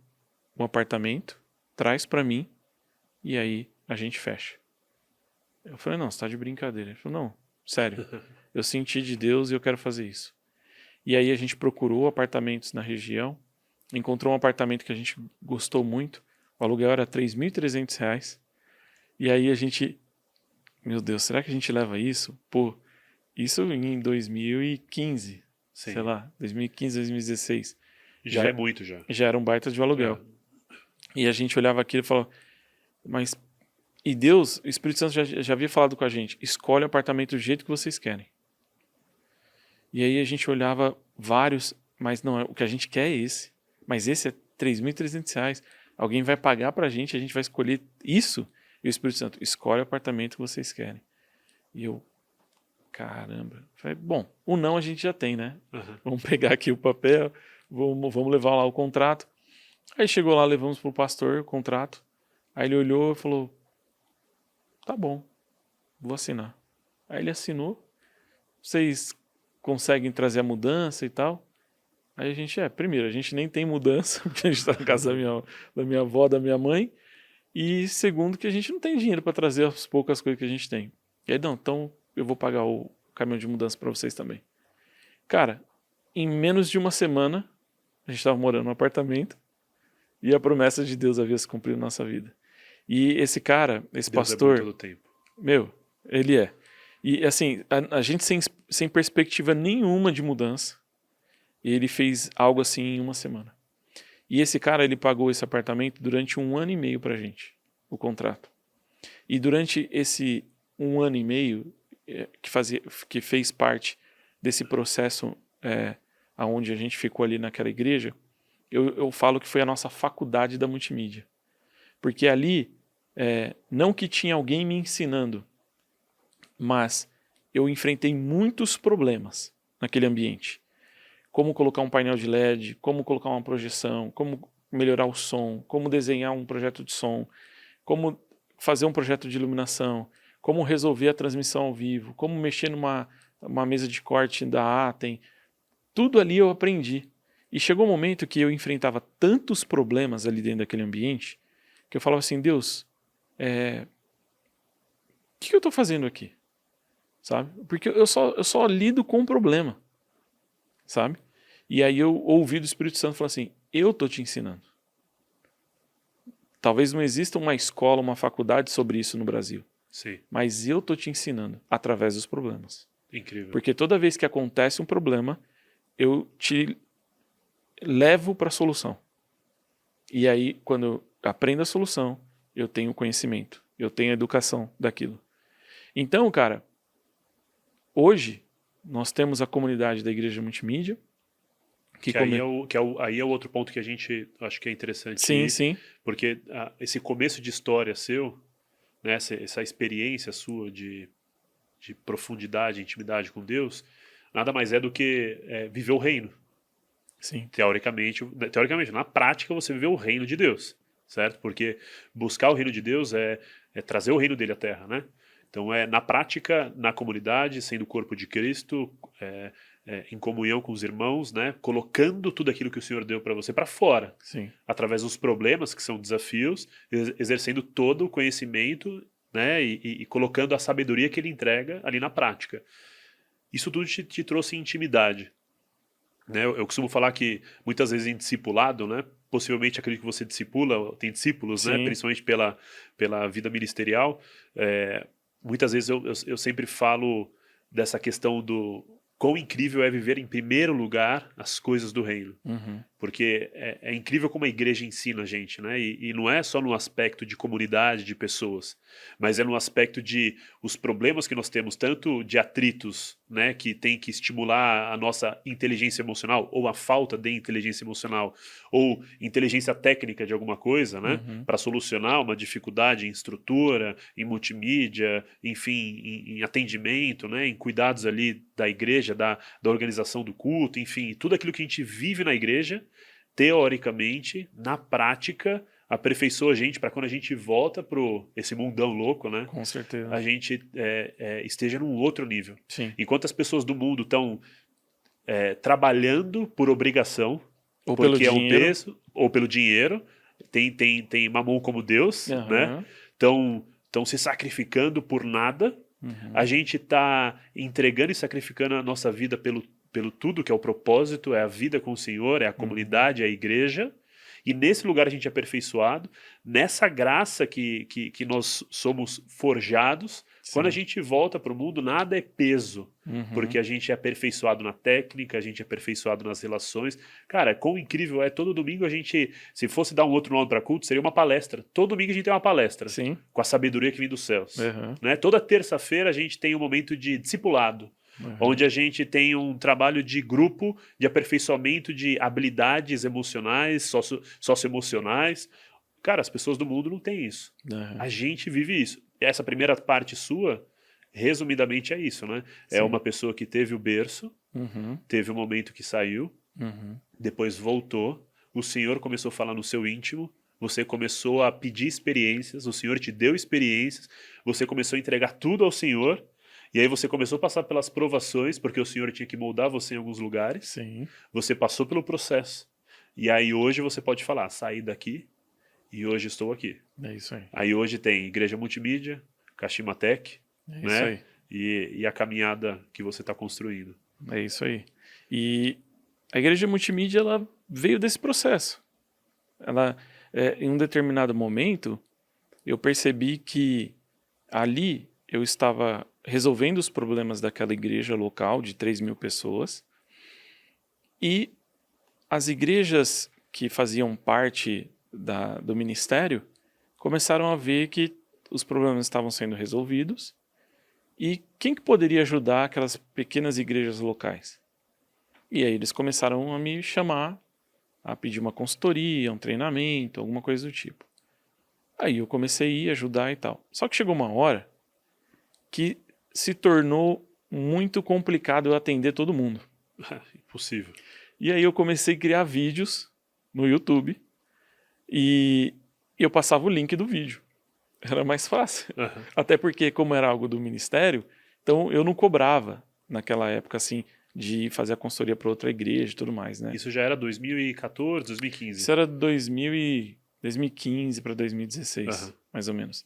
um apartamento, traz para mim e aí a gente fecha. Eu falei, não, você tá de brincadeira. Ele falou, não, sério, eu senti de Deus e eu quero fazer isso. E aí a gente procurou apartamentos na região, encontrou um apartamento que a gente gostou muito, o aluguel era R$3.300, e aí a gente, meu Deus, será que a gente leva isso? Pô, isso em 2015, sei lá, 2015, 2016. Já é muito, já. Já era um baita de aluguel. E a gente olhava aquilo e falava, mas... E Deus, o Espírito Santo já havia falado com a gente, escolhe o apartamento do jeito que vocês querem. E aí a gente olhava vários, mas não, o que a gente quer é esse. Mas esse é R$3.300. Alguém vai pagar pra gente, a gente vai escolher isso. E o Espírito Santo, escolhe o apartamento que vocês querem. E eu, caramba. Falei, bom, o não a gente já tem, né? Vamos pegar aqui o papel, vamos levar lá o contrato. Aí chegou lá, levamos pro pastor o contrato. Aí ele olhou e falou, tá bom, vou assinar. Aí ele assinou. Vocês conseguem trazer a mudança e tal? Aí a gente, primeiro, a gente nem tem mudança, porque a gente está na casa da minha avó, da minha mãe. E segundo, que a gente não tem dinheiro para trazer as poucas coisas que a gente tem. E aí, não, então eu vou pagar o caminhão de mudança para vocês também. Cara, em menos de 1 semana, a gente estava morando num apartamento e a promessa de Deus havia se cumprido na nossa vida. E esse cara, esse Deus pastor, é bom todo tempo. meu, ele é. E assim, a gente sem perspectiva nenhuma de mudança, ele fez algo assim em 1 semana. E esse cara, ele pagou esse apartamento durante 1 ano e meio pra gente, o contrato. E durante esse 1 ano e meio, que fez parte desse processo aonde a gente ficou ali naquela igreja, eu falo que foi a nossa faculdade da multimídia. Porque ali, não que tinha alguém me ensinando, mas eu enfrentei muitos problemas naquele ambiente. Como colocar um painel de LED, como colocar uma projeção, como melhorar o som, como desenhar um projeto de som, como fazer um projeto de iluminação, como resolver a transmissão ao vivo, como mexer numa mesa de corte da Atem. Tudo ali eu aprendi. E chegou um momento que eu enfrentava tantos problemas ali dentro daquele ambiente, que eu falava assim, Deus, o que eu estou fazendo aqui? Sabe? Porque eu só lido com o problema, sabe? E aí eu ouvi do Espírito Santo falar assim, eu estou te ensinando. Talvez não exista uma escola, uma faculdade sobre isso no Brasil. Sim. Mas eu estou te ensinando através dos problemas. Incrível. Porque toda vez que acontece um problema, eu te levo para a solução. E aí, quando eu aprendo a solução, eu tenho conhecimento, eu tenho educação daquilo. Então, cara, hoje nós temos a comunidade da Igreja Multimídia. Aí é o outro ponto que a gente acho que é interessante. Sim, sim. Porque esse começo de história seu, né, essa experiência sua de profundidade, intimidade com Deus, nada mais é do que viver o reino. Sim. Teoricamente, na prática você viveu o reino de Deus, certo? Porque buscar o reino de Deus é trazer o reino dele à terra, né? Então na prática, na comunidade, sendo o corpo de Cristo, em comunhão com os irmãos, né? Colocando tudo aquilo que o Senhor deu para você para fora. Sim. Através dos problemas, que são desafios, exercendo todo o conhecimento, né? E colocando a sabedoria que ele entrega ali na prática. Isso tudo te trouxe intimidade. Né? Eu costumo falar que muitas vezes em discipulado, né? Possivelmente acredito que você discipula, tem discípulos, né? Principalmente pela vida ministerial. Muitas vezes eu sempre falo dessa questão do quão incrível é viver em primeiro lugar as coisas do reino. Uhum. Porque é incrível como a igreja ensina a gente, né? E não é só no aspecto de comunidade, de pessoas, mas é no aspecto de os problemas que nós temos, tanto de atritos, né? Que tem que estimular a nossa inteligência emocional, ou a falta de inteligência emocional, ou inteligência técnica de alguma coisa, né? Uhum. Para solucionar uma dificuldade em estrutura, em multimídia, enfim, em atendimento, né? Em cuidados ali da igreja, da organização do culto, enfim, tudo aquilo que a gente vive na igreja, teoricamente, na prática, aperfeiçoa a gente para quando a gente volta para esse mundão louco, né? Com certeza. A gente esteja num outro nível. Sim. Enquanto as pessoas do mundo estão trabalhando por obrigação, Ou porque pelo é um dinheiro. peso, ou pelo dinheiro, tem mamão como Deus, Uhum. né? Estão se sacrificando por nada. Uhum. A gente está entregando e sacrificando a nossa vida pelo tudo que é o propósito, é a vida com o Senhor, é a comunidade, é a igreja. E nesse lugar a gente é aperfeiçoado, nessa graça que nós somos forjados. Sim. Quando a gente volta para o mundo, nada é peso, Uhum. porque a gente é aperfeiçoado na técnica, a gente é aperfeiçoado nas relações. Cara, quão incrível é, todo domingo a gente, se fosse dar um outro nome para culto, seria uma palestra. Todo domingo a gente tem uma palestra, Sim. com a sabedoria que vem dos céus. Uhum. Né? Toda terça-feira a gente tem um momento de discipulado, onde a gente tem um trabalho de grupo, de aperfeiçoamento de habilidades emocionais, socioemocionais. Cara, as pessoas do mundo não têm isso. Uhum. A gente vive isso. E essa primeira parte sua, resumidamente, é isso, né? Sim. É uma pessoa que teve o berço, Uhum. teve um momento que saiu, Uhum. depois voltou, o Senhor começou a falar no seu íntimo, você começou a pedir experiências, o Senhor te deu experiências, você começou a entregar tudo ao Senhor, e aí você começou a passar pelas provações, porque o Senhor tinha que moldar você em alguns lugares. Sim. Você passou pelo processo. E aí hoje você pode falar, saí daqui e hoje estou aqui. É isso aí. Aí hoje tem Igreja Multimídia, Kashima Tech, É né? isso aí. E a caminhada que você está construindo. É isso aí. E a Igreja Multimídia, ela veio desse processo. Ela, em um determinado momento, eu percebi que ali eu estava resolvendo os problemas daquela igreja local de 3.000 pessoas, e as igrejas que faziam parte do ministério começaram a ver que os problemas estavam sendo resolvidos E quem que poderia ajudar aquelas pequenas igrejas locais? E aí eles começaram a me chamar, a pedir uma consultoria, um treinamento, alguma coisa do tipo. Aí eu comecei a ir ajudar e tal. Só que chegou uma hora que se tornou muito complicado eu atender todo mundo. Impossível. E aí eu comecei a criar vídeos no YouTube e eu passava o link do vídeo. Era mais fácil. Uhum. Até porque, como era algo do ministério, então eu não cobrava naquela época, assim, de fazer a consultoria para outra igreja e tudo mais, né? Isso já era 2014, 2015? Isso era 2015 para 2016, mais ou menos.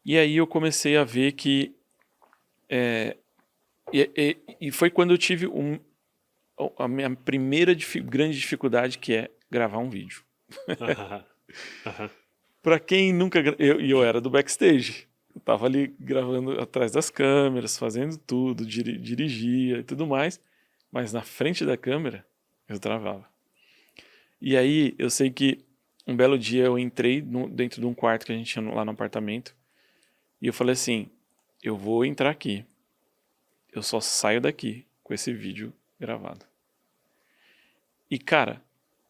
E aí eu comecei a ver que... E foi quando eu tive a minha primeira grande dificuldade, que é gravar um vídeo. Para quem nunca... Eu era do backstage. Eu tava ali gravando atrás das câmeras, fazendo tudo, dirigia e tudo mais. Mas na frente da câmera, eu travava. E aí, eu sei que um belo dia eu entrei dentro de um quarto que a gente tinha lá no apartamento. E eu falei assim, eu vou entrar aqui. Eu só saio daqui com esse vídeo gravado. E, cara,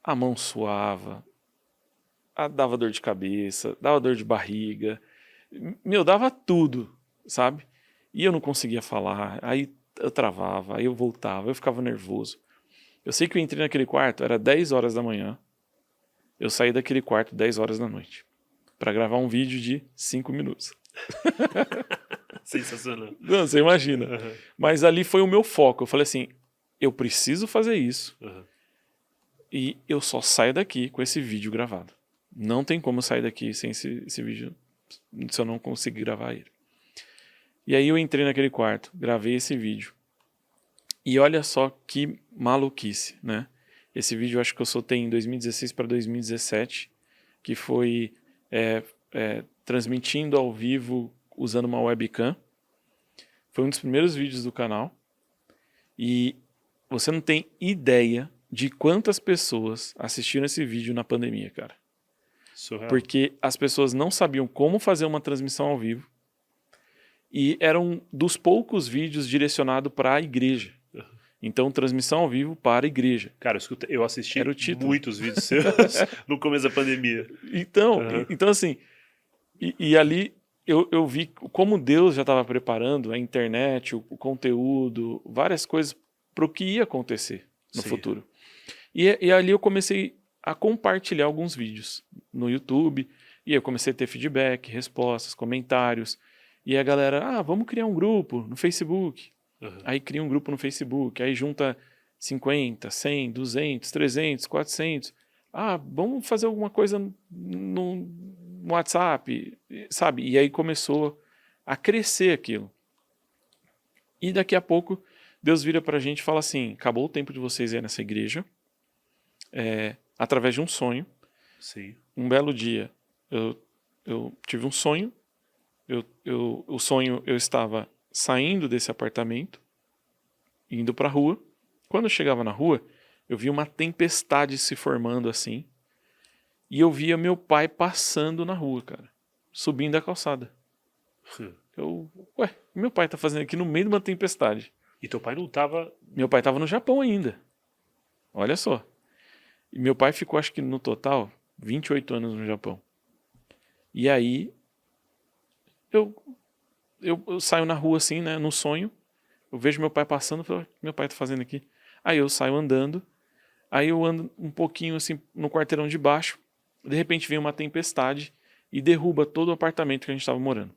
a mão suava, dava dor de cabeça, dava dor de barriga, dava tudo, sabe? E eu não conseguia falar, aí eu travava, aí eu voltava, eu ficava nervoso. Eu sei que eu entrei naquele quarto, era 10 horas da manhã, eu saí daquele quarto 10 horas da noite, para gravar um vídeo de 5 minutos. Sensacional. Não, você imagina. Uhum. Mas ali foi o meu foco, eu falei assim, eu preciso fazer isso, e eu só saio daqui com esse vídeo gravado. Não tem como eu sair daqui sem esse vídeo, se eu não conseguir gravar ele. E aí eu entrei naquele quarto, gravei esse vídeo. E olha só que maluquice, né? Esse vídeo eu acho que eu soltei em 2016 para 2017, que foi transmitindo ao vivo usando uma webcam. Foi um dos primeiros vídeos do canal. E você não tem ideia de quantas pessoas assistiram esse vídeo na pandemia, cara. Surreal. Porque as pessoas não sabiam como fazer uma transmissão ao vivo e eram dos poucos vídeos direcionados para a igreja. Então, transmissão ao vivo para a igreja. Cara, eu assisti muitos vídeos seus no começo da pandemia. Então assim, e ali eu vi como Deus já estava preparando a internet, o conteúdo, várias coisas para o que ia acontecer no futuro. E ali eu comecei a compartilhar alguns vídeos no YouTube, e eu comecei a ter feedback, respostas, comentários, e a galera, vamos criar um grupo no Facebook. Aí cria um grupo no Facebook, aí junta 50, 100, 200, 300, 400. Vamos fazer alguma coisa no WhatsApp, sabe? E aí começou a crescer aquilo. E daqui a pouco, Deus vira pra gente e fala assim, acabou o tempo de vocês ir nessa igreja, através de um sonho. Sim. Um belo dia, eu tive um sonho, o sonho eu estava saindo desse apartamento, indo para a rua. Quando eu chegava na rua, eu vi uma tempestade se formando assim, e eu via meu pai passando na rua, cara, subindo a calçada. Meu pai tá fazendo aqui no meio de uma tempestade? E teu pai não tava... Meu pai tava no Japão ainda. Olha só. E meu pai ficou, acho que no total, 28 anos no Japão. E aí, eu saio na rua assim, né, no sonho, eu vejo meu pai passando, falo, meu pai tá fazendo aqui? Aí eu saio andando, aí eu ando um pouquinho assim no quarteirão de baixo, de repente vem uma tempestade e derruba todo o apartamento que a gente estava morando.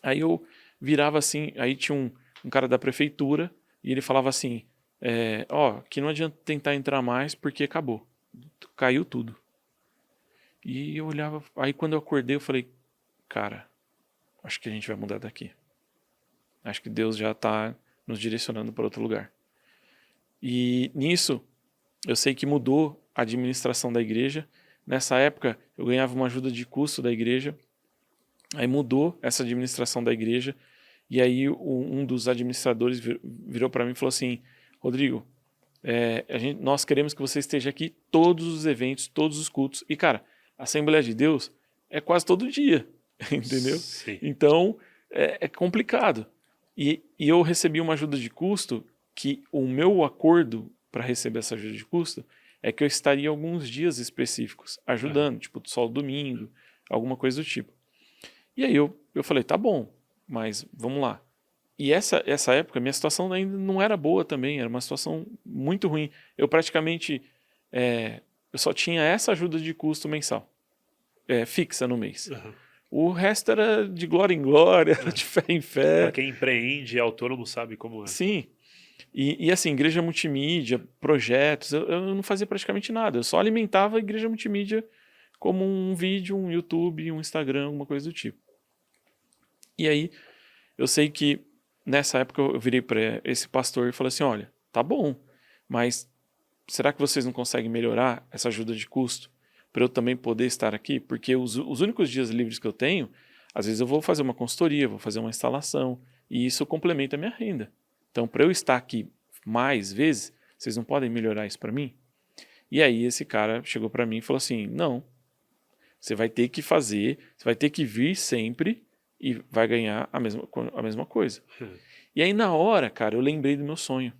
Aí eu virava assim, aí tinha um cara da prefeitura e ele falava assim, que não adianta tentar entrar mais porque acabou, caiu tudo. E eu olhava, aí quando eu acordei eu falei, cara, acho que a gente vai mudar daqui. Acho que Deus já está nos direcionando para outro lugar. E nisso, eu sei que mudou a administração da igreja. Nessa época, eu ganhava uma ajuda de custo da igreja. Aí mudou essa administração da igreja. E aí um dos administradores virou para mim e falou assim, Rodrigo, nós queremos que você esteja aqui todos os eventos, todos os cultos. E cara, a Assembleia de Deus é quase todo dia, entendeu? Sim. Então, é complicado. E eu recebi uma ajuda de custo que o meu acordo para receber essa ajuda de custo é que eu estaria alguns dias específicos ajudando, tipo só o domingo, alguma coisa do tipo. E aí eu falei, tá bom, mas vamos lá. E essa época, minha situação ainda não era boa também, era uma situação muito ruim. Eu praticamente, eu só tinha essa ajuda de custo mensal, fixa no mês. O resto era de glória em glória, de fé em fé. Para quem empreende, é autônomo, sabe como é. Sim. E assim, igreja multimídia, projetos, eu não fazia praticamente nada. Eu só alimentava a igreja multimídia como um vídeo, um YouTube, um Instagram, alguma coisa do tipo. E aí, eu sei que nessa época eu virei para esse pastor e falei assim, olha, tá bom, mas será que vocês não conseguem melhorar essa ajuda de custo para eu também poder estar aqui? Porque os únicos dias livres que eu tenho, às vezes eu vou fazer uma consultoria, vou fazer uma instalação, e isso complementa a minha renda. Então, para eu estar aqui mais vezes, vocês não podem melhorar isso para mim? E aí esse cara chegou para mim e falou assim, não, você vai ter que fazer, você vai ter que vir sempre e vai ganhar a mesma coisa. E aí na hora, cara, eu lembrei do meu sonho.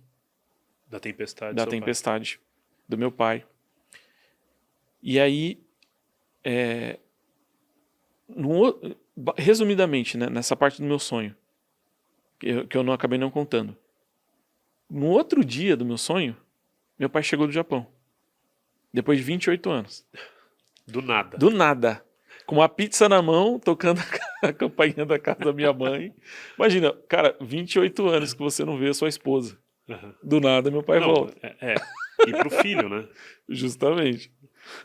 Da tempestade. Da tempestade do meu pai. E aí, resumidamente, né, nessa parte do meu sonho, que eu não acabei não contando. No outro dia do meu sonho, meu pai chegou do Japão. Depois de 28 anos. Do nada. Do nada. Com uma pizza na mão, tocando a campainha da casa da minha mãe. Imagina, cara, 28 anos que você não vê a sua esposa. Do nada, meu pai volta. E pro filho, né? Justamente.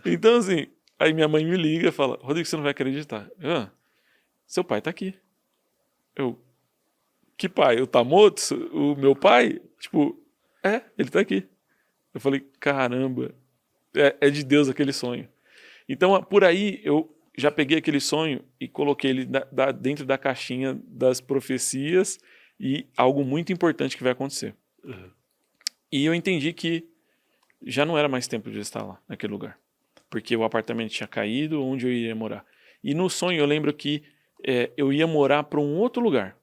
Então, assim, aí minha mãe me liga e fala, Rodrigo, você não vai acreditar. Seu pai tá aqui. Que pai? O Tamotsu? O meu pai? Tipo, ele tá aqui. Eu falei, caramba, é de Deus aquele sonho. Então, por aí, eu já peguei aquele sonho e coloquei ele dentro da caixinha das profecias e algo muito importante que vai acontecer. E eu entendi que já não era mais tempo de eu estar lá, naquele lugar. Porque o apartamento tinha caído, onde eu iria morar. E no sonho eu lembro que eu ia morar para um outro lugar.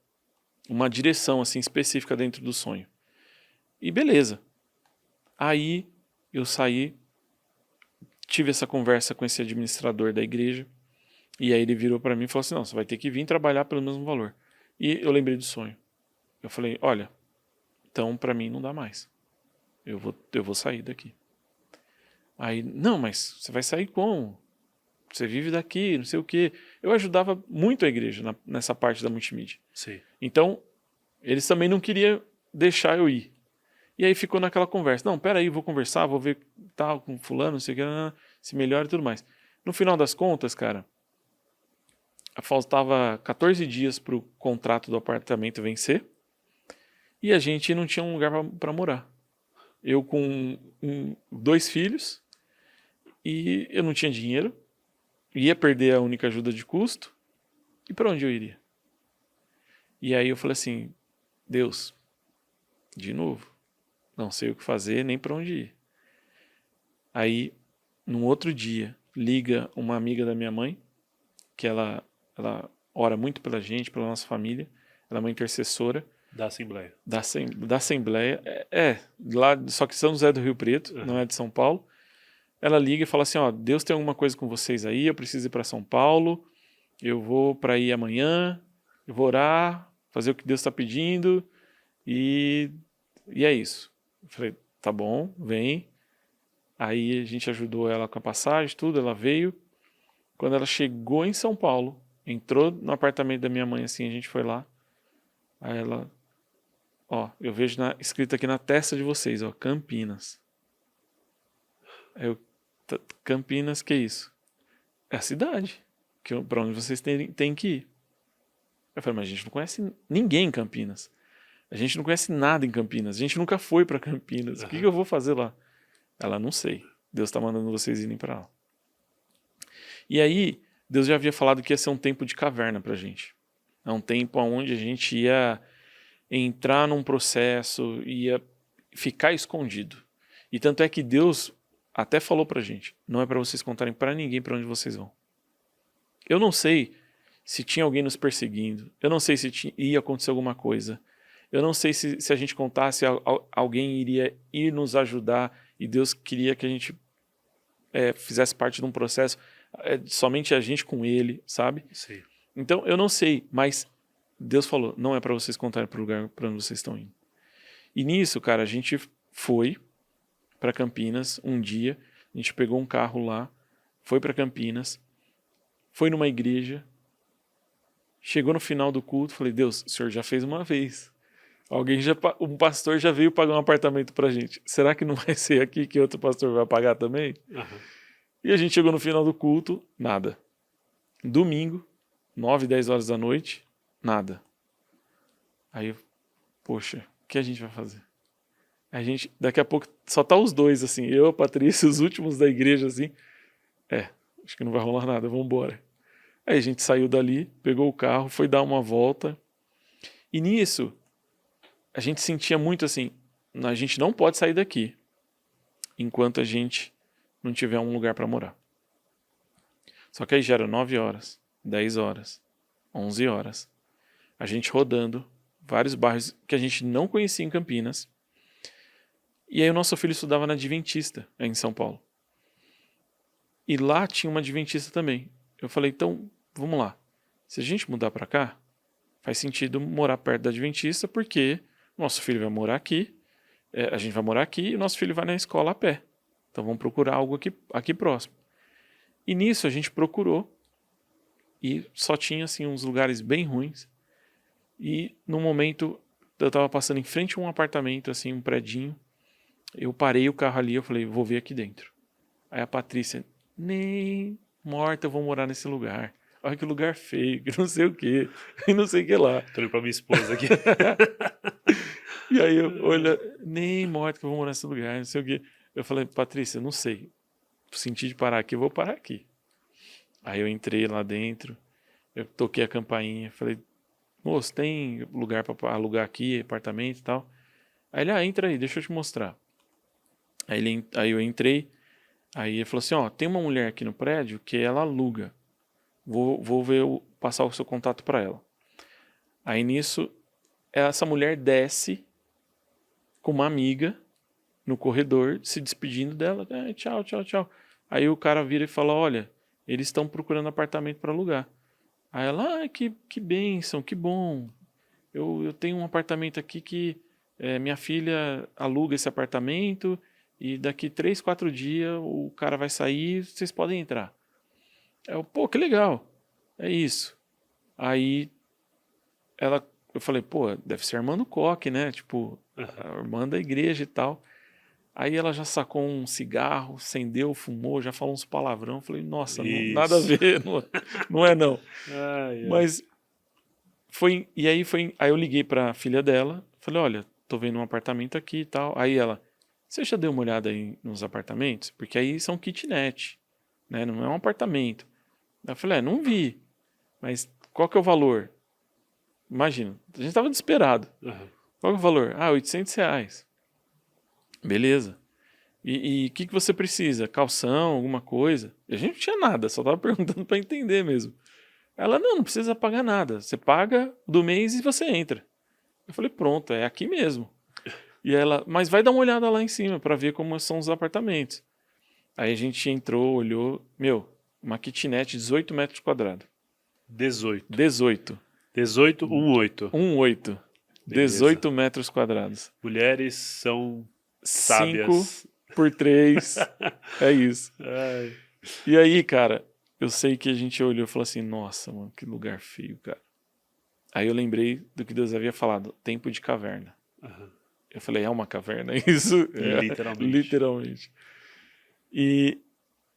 Uma direção assim específica dentro do sonho. E beleza. Aí eu saí, tive essa conversa com esse administrador da igreja, e aí ele virou para mim e falou assim, não, você vai ter que vir trabalhar pelo mesmo valor. E eu lembrei do sonho. Eu falei, olha, então para mim não dá mais. Eu vou sair daqui. Aí, não, mas você vai sair como? Você vive daqui, não sei o quê. Eu ajudava muito a igreja nessa parte da multimídia. Sim. Então, eles também não queriam deixar eu ir. E aí ficou naquela conversa. Não, peraí, vou conversar, vou ver tal com fulano, não sei o que, se melhora e tudo mais. No final das contas, cara, faltava 14 dias pro contrato do apartamento vencer e a gente não tinha um lugar para morar. Eu com 2 filhos e eu não tinha dinheiro, ia perder a única ajuda de custo e para onde eu iria? E aí eu falei assim, Deus, de novo, não sei o que fazer nem para onde ir. Aí, num outro dia, liga uma amiga da minha mãe, que ela ora muito pela gente, pela nossa família, ela é uma intercessora. Da Assembleia. Da Assembleia, lá, só que São José do Rio Preto, não é de São Paulo. Ela liga e fala assim, ó, Deus tem alguma coisa com vocês aí, eu preciso ir para São Paulo, eu vou para aí amanhã, eu vou orar, fazer o que Deus está pedindo, e é isso. Eu falei, tá bom, vem. Aí a gente ajudou ela com a passagem, tudo, ela veio. Quando ela chegou em São Paulo, entrou no apartamento da minha mãe, assim, a gente foi lá. Aí ela, ó, eu vejo escrito aqui na testa de vocês, ó, Campinas. Aí Campinas, que é isso? É a cidade, pra onde vocês têm que ir. Eu falei, mas a gente não conhece ninguém em Campinas. A gente não conhece nada em Campinas. A gente nunca foi pra Campinas. O que eu vou fazer lá? Ela, não sei. Deus tá mandando vocês irem pra lá. E aí, Deus já havia falado que ia ser um tempo de caverna pra gente. É um tempo onde a gente ia entrar num processo, ia ficar escondido. E tanto é que Deus até falou pra gente, não é pra vocês contarem pra ninguém pra onde vocês vão. Eu não sei se tinha alguém nos perseguindo. Eu não sei se ia acontecer alguma coisa. Eu não sei se a gente contasse, alguém iria ir nos ajudar e Deus queria que a gente fizesse parte de um processo, somente a gente com ele, sabe? Sim. Então, eu não sei, mas Deus falou, não é para vocês contarem para o lugar para onde vocês estão indo. E nisso, cara, a gente foi para Campinas um dia, a gente pegou um carro lá, foi para Campinas, foi numa igreja, chegou no final do culto, falei, Deus, o senhor já fez uma vez. Um pastor já veio pagar um apartamento pra gente. Será que não vai ser aqui que outro pastor vai pagar também? Uhum. E a gente chegou no final do culto, nada. Domingo, 9, 10 horas da noite, nada. Aí, poxa, o que a gente vai fazer? A gente, daqui a pouco, só tá os dois, assim, eu, a Patrícia, os últimos da igreja, assim. Acho que não vai rolar nada, vamos embora. Aí a gente saiu dali, pegou o carro, foi dar uma volta. E nisso, a gente sentia muito assim, a gente não pode sair daqui enquanto a gente não tiver um lugar para morar. Só que aí já era 9 horas, 10 horas, 11 horas. A gente rodando vários bairros que a gente não conhecia em Campinas. E aí o nosso filho estudava na Adventista, em São Paulo. E lá tinha uma Adventista também. Eu falei, então, vamos lá. Se a gente mudar para cá, faz sentido morar perto da Adventista, porque nosso filho vai morar aqui, a gente vai morar aqui e o nosso filho vai na escola a pé. Então vamos procurar algo aqui próximo. E nisso a gente procurou e só tinha assim uns lugares bem ruins. E no momento eu estava passando em frente a um apartamento, assim, um predinho. Eu parei o carro ali, eu falei, vou ver aqui dentro. Aí a Patrícia, nem morta, eu vou morar nesse lugar. Olha que lugar feio, que não sei o que, e não sei o que lá. Tô olhando pra minha esposa aqui. E aí eu olho, nem morto que eu vou morar nesse lugar, não sei o quê. Eu falei, Patrícia, não sei. Senti de parar aqui, eu vou parar aqui. Aí eu entrei lá dentro, eu toquei a campainha, falei, moço, tem lugar para alugar aqui, apartamento e tal? Aí ele, entra aí, deixa eu te mostrar. Aí eu entrei, aí ele falou assim, tem uma mulher aqui no prédio que ela aluga. Vou passar o seu contato para ela. Aí nisso, essa mulher desce com uma amiga no corredor, se despedindo dela. Tchau, tchau, tchau. Aí o cara vira e fala, olha, eles estão procurando apartamento para alugar. Aí ela, que bênção, que bom. Eu tenho um apartamento aqui que minha filha aluga esse apartamento e daqui 3, 4 dias o cara vai sair, vocês podem entrar. Pô, que legal. É isso. Aí eu falei, pô, deve ser a irmã do Coque, né? Tipo, a irmã da igreja e tal. Aí ela já sacou um cigarro, acendeu, fumou, já falou uns palavrão. Falei, nossa, nada a ver, não é não. Mas foi, e aí eu liguei pra filha dela, falei, olha, tô vendo um apartamento aqui e tal. Aí ela, você já deu uma olhada aí nos apartamentos? Porque aí são kitnet, né? Não é um apartamento. Eu falei, não vi, mas qual que é o valor? Imagina, a gente tava desesperado. Qual que é o valor? R$800. Beleza. E o que você precisa? Calção, alguma coisa? E a gente não tinha nada, só tava perguntando para entender mesmo. Ela, não precisa pagar nada. Você paga do mês e você entra. Eu falei, pronto, é aqui mesmo. E ela, mas vai dar uma olhada lá em cima para ver como são os apartamentos. Aí a gente entrou, olhou, uma kitnet 18 metros quadrados. 18. 18. 18, 18. 18. 18 metros quadrados. Mulheres são sábias. 5 por 3. É isso. E aí, cara, eu sei que a gente olhou e falou assim, nossa, mano, que lugar feio, cara. Aí eu lembrei do que Deus havia falado, tempo de caverna. Eu falei, é uma caverna isso? Literalmente. Literalmente. E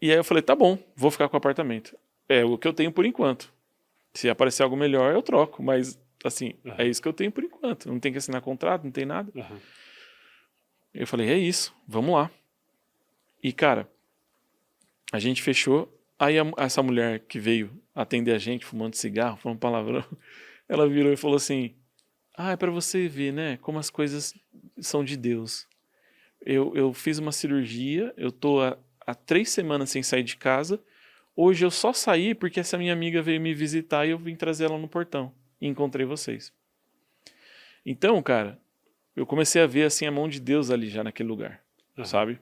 aí eu falei, tá bom, vou ficar com o apartamento. É o que eu tenho por enquanto. Se aparecer algo melhor, eu troco. Mas, assim, é isso que eu tenho por enquanto. Não tem que assinar contrato, não tem nada. Eu falei, é isso, vamos lá. E, cara, a gente fechou. Aí essa mulher que veio atender a gente, fumando cigarro, falando palavrão, ela virou e falou assim, é pra você ver, né, como as coisas são de Deus. Eu fiz uma cirurgia, eu tô há 3 semanas sem sair de casa. Hoje eu só saí porque essa minha amiga veio me visitar e eu vim trazer ela no portão. E encontrei vocês. Então, cara, eu comecei a ver assim a mão de Deus ali já naquele lugar, sabe?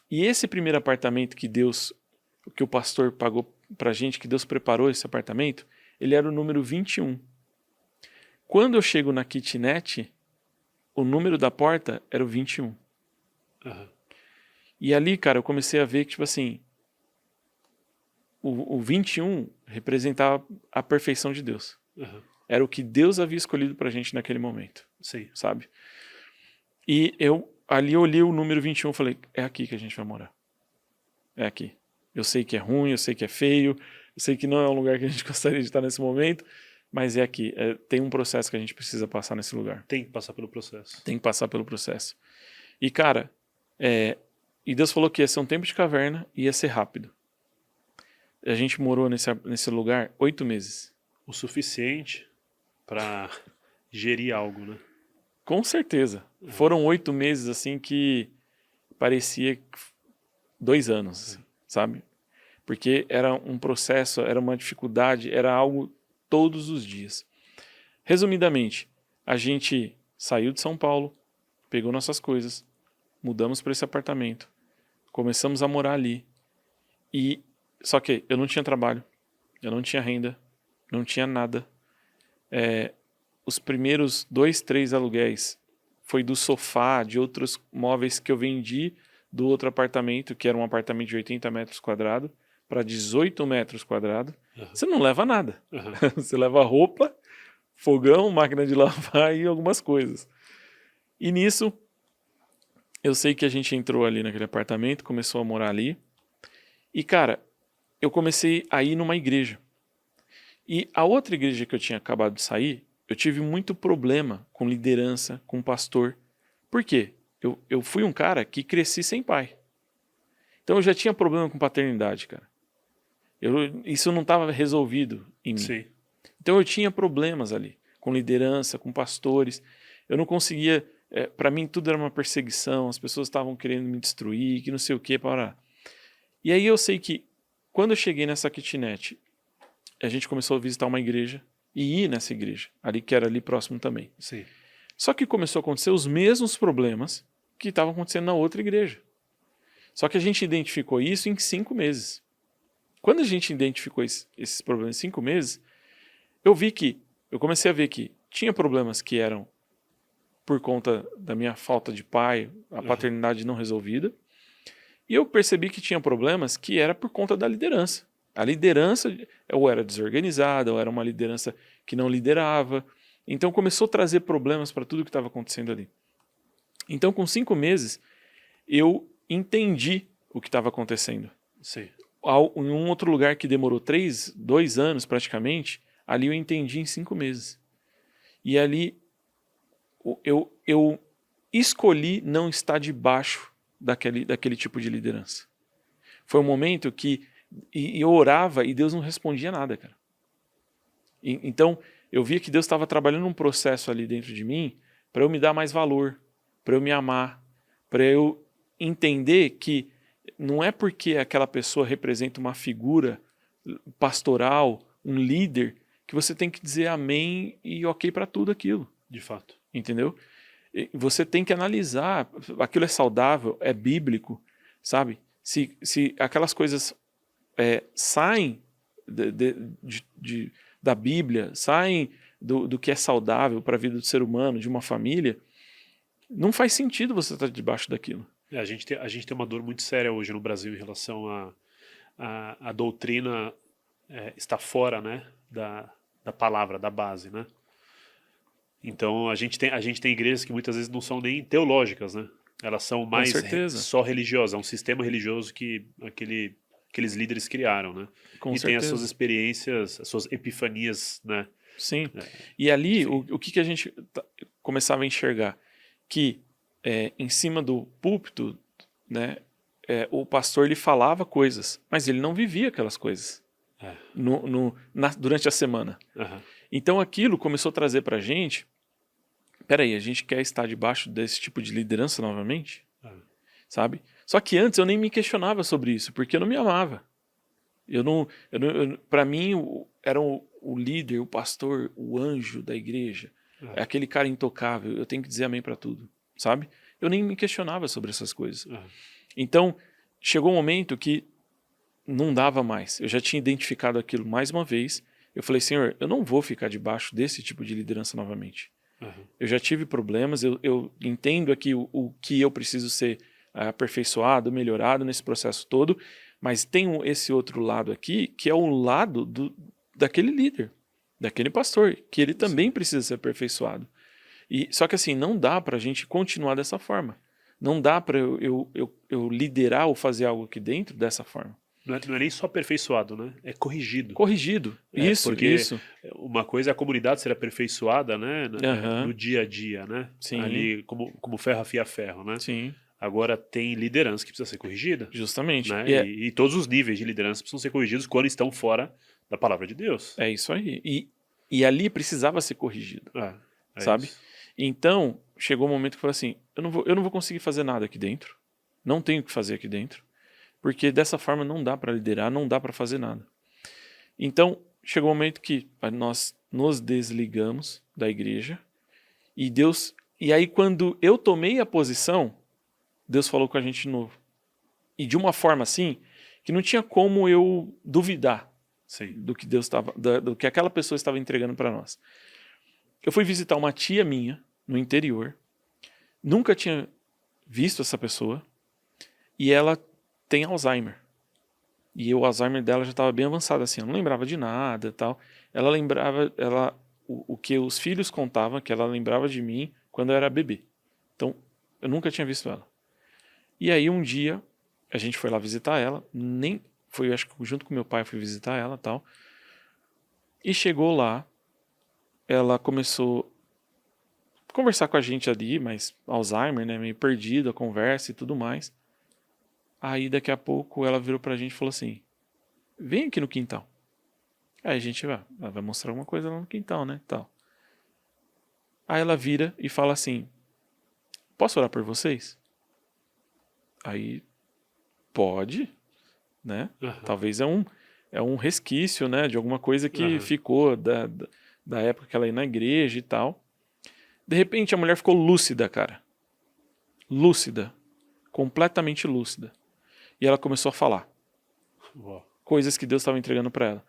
E esse primeiro apartamento que o pastor pagou pra gente, que Deus preparou esse apartamento, ele era o número 21. Quando eu chego na kitnet, o número da porta era o 21. E ali, cara, eu comecei a ver que, tipo assim, o 21 representava a perfeição de Deus. Era o que Deus havia escolhido pra gente naquele momento. Sim. Sabe? E ali eu olhei o número 21 e falei, é aqui que a gente vai morar. É aqui. Eu sei que é ruim, eu sei que é feio, eu sei que não é um lugar que a gente gostaria de estar nesse momento, mas é aqui. Tem um processo que a gente precisa passar nesse lugar. Tem que passar pelo processo. Tem que passar pelo processo. E, cara, e Deus falou que ia ser um tempo de caverna e ia ser rápido. A gente morou nesse lugar 8 meses. O suficiente para gerir algo, né? Com certeza. Foram 8 meses, assim, que parecia 2 anos, assim, sabe? Porque era um processo, era uma dificuldade, era algo todos os dias. Resumidamente, a gente saiu de São Paulo, pegou nossas coisas, mudamos para esse apartamento, começamos a morar ali. Só que eu não tinha trabalho, eu não tinha renda, não tinha nada. Os primeiros 2, 3 aluguéis foi do sofá, de outros móveis que eu vendi do outro apartamento, que era um apartamento de 80 metros quadrados, para 18 metros quadrados. Você não leva nada. Você leva roupa, fogão, máquina de lavar e algumas coisas. E nisso, eu sei que a gente entrou ali naquele apartamento, começou a morar ali. E, cara, eu comecei a ir numa igreja. E a outra igreja que eu tinha acabado de sair, eu tive muito problema com liderança, com pastor. Por quê? Eu fui um cara que cresci sem pai. Então eu já tinha problema com paternidade, cara. Isso não estava resolvido em mim. Sim. Então eu tinha problemas ali, com liderança, com pastores. Eu não conseguia... para mim tudo era uma perseguição, as pessoas estavam querendo me destruir, que não sei o que, para. E aí eu sei que quando eu cheguei nessa kitnet, a gente começou a visitar uma igreja e ir nessa igreja, ali que era ali próximo também. Sim. Só que começou a acontecer os mesmos problemas que estavam acontecendo na outra igreja. Só que a gente identificou isso em 5 meses. Quando a gente identificou esses problemas em 5 meses, eu comecei a ver que tinha problemas que eram por conta da minha falta de pai, a paternidade não resolvida. E eu percebi que tinha problemas que era por conta da liderança. A liderança ou era desorganizada, ou era uma liderança que não liderava. Então começou a trazer problemas para tudo que estava acontecendo ali. Então, com 5 meses, eu entendi o que estava acontecendo. Sim. Em um outro lugar que demorou 2 anos praticamente, ali eu entendi em 5 meses. E ali eu escolhi não estar debaixo daquele tipo de liderança. Foi um momento que eu orava e Deus não respondia nada, cara. Então, eu via que Deus estava trabalhando um processo ali dentro de mim para eu me dar mais valor, para eu me amar, para eu entender que não é porque aquela pessoa representa uma figura pastoral, um líder, que você tem que dizer amém e ok para tudo aquilo. De fato. Entendeu? Você tem que analisar, aquilo é saudável, é bíblico, sabe? Se aquelas coisas saem da Bíblia, saem do que é saudável para a vida do ser humano, de uma família, não faz sentido você estar debaixo daquilo. A gente tem uma dor muito séria hoje no Brasil em relação a doutrina está fora, né, da palavra, da base, né? Então a gente tem igrejas que muitas vezes não são nem teológicas, né? Elas são mais só religiosas, é um sistema religioso que aqueles líderes criaram, né? Com certeza. Tem as suas experiências, as suas epifanias, né? Sim. E ali, o que a gente começava a enxergar? Que em cima do púlpito, né, o pastor ele falava coisas, mas ele não vivia aquelas coisas durante a semana. Então aquilo começou a trazer pra gente, peraí, a gente quer estar debaixo desse tipo de liderança novamente? Sabe? Só que antes eu nem me questionava sobre isso, porque eu não me amava. Para mim, era o líder, o pastor, o anjo da igreja. É aquele cara intocável. Eu tenho que dizer amém para tudo, sabe? Eu nem me questionava sobre essas coisas. Então, chegou um momento que não dava mais. Eu já tinha identificado aquilo mais uma vez. Eu falei, Senhor, eu não vou ficar debaixo desse tipo de liderança novamente. Eu já tive problemas, eu entendo aqui o que eu preciso ser aperfeiçoado, melhorado nesse processo todo, mas tem esse outro lado aqui, que é o lado daquele líder, daquele pastor, que ele também precisa ser aperfeiçoado. Só que assim, não dá para a gente continuar dessa forma. Não dá para eu liderar ou fazer algo aqui dentro dessa forma. Não é nem só aperfeiçoado, né? É corrigido. Corrigido. Porque Isso. uma coisa é a comunidade ser aperfeiçoada, né? No dia a dia, né? Sim. Ali, como ferro afia ferro, né? Sim. Agora tem liderança que precisa ser corrigida. Justamente. Né? E todos os níveis de liderança precisam ser corrigidos quando estão fora da palavra de Deus. É isso aí. E ali precisava ser corrigido. Sabe? Isso. Então, chegou um momento que eu falei assim, eu não vou conseguir fazer nada aqui dentro. Não tenho o que fazer aqui dentro. Porque dessa forma não dá para liderar, não dá para fazer nada. Então, chegou um momento que nós nos desligamos da igreja e aí quando eu tomei a posição, Deus falou com a gente de novo. E de uma forma assim, que não tinha como eu duvidar do que Deus do que aquela pessoa estava entregando para nós. Eu fui visitar uma tia minha no interior, nunca tinha visto essa pessoa, e ela tem Alzheimer. E o Alzheimer dela já estava bem avançado, assim, eu não lembrava de nada e tal. Ela lembrava, o que os filhos contavam, que ela lembrava de mim quando eu era bebê. Então, eu nunca tinha visto ela. E aí, um dia, a gente foi lá visitar ela, acho que junto com meu pai eu fui visitar ela e tal. E chegou lá, ela começou a conversar com a gente ali, mas Alzheimer, né, meio perdido, a conversa e tudo mais. Aí, daqui a pouco, ela virou pra gente e falou assim, vem aqui no quintal. Aí a gente vai mostrar alguma coisa lá no quintal, né, tal. Aí ela vira e fala assim, posso orar por vocês? Aí, pode, né? Talvez é um resquício, né, de alguma coisa que ficou da época que ela ia na igreja e tal. De repente, a mulher ficou lúcida, cara. Lúcida. Completamente lúcida. E ela começou a falar. Coisas que Deus estava entregando para ela.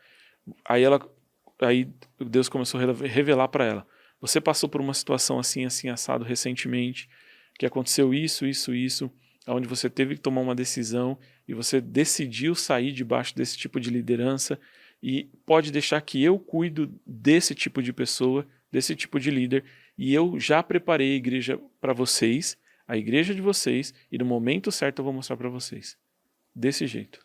Aí Deus começou a revelar para ela. Você passou por uma situação assim, assim, assado recentemente, que aconteceu isso, onde você teve que tomar uma decisão e você decidiu sair debaixo desse tipo de liderança e pode deixar que eu cuido desse tipo de pessoa, desse tipo de líder, e eu já preparei a igreja para vocês, a igreja de vocês, e no momento certo eu vou mostrar para vocês. Desse jeito.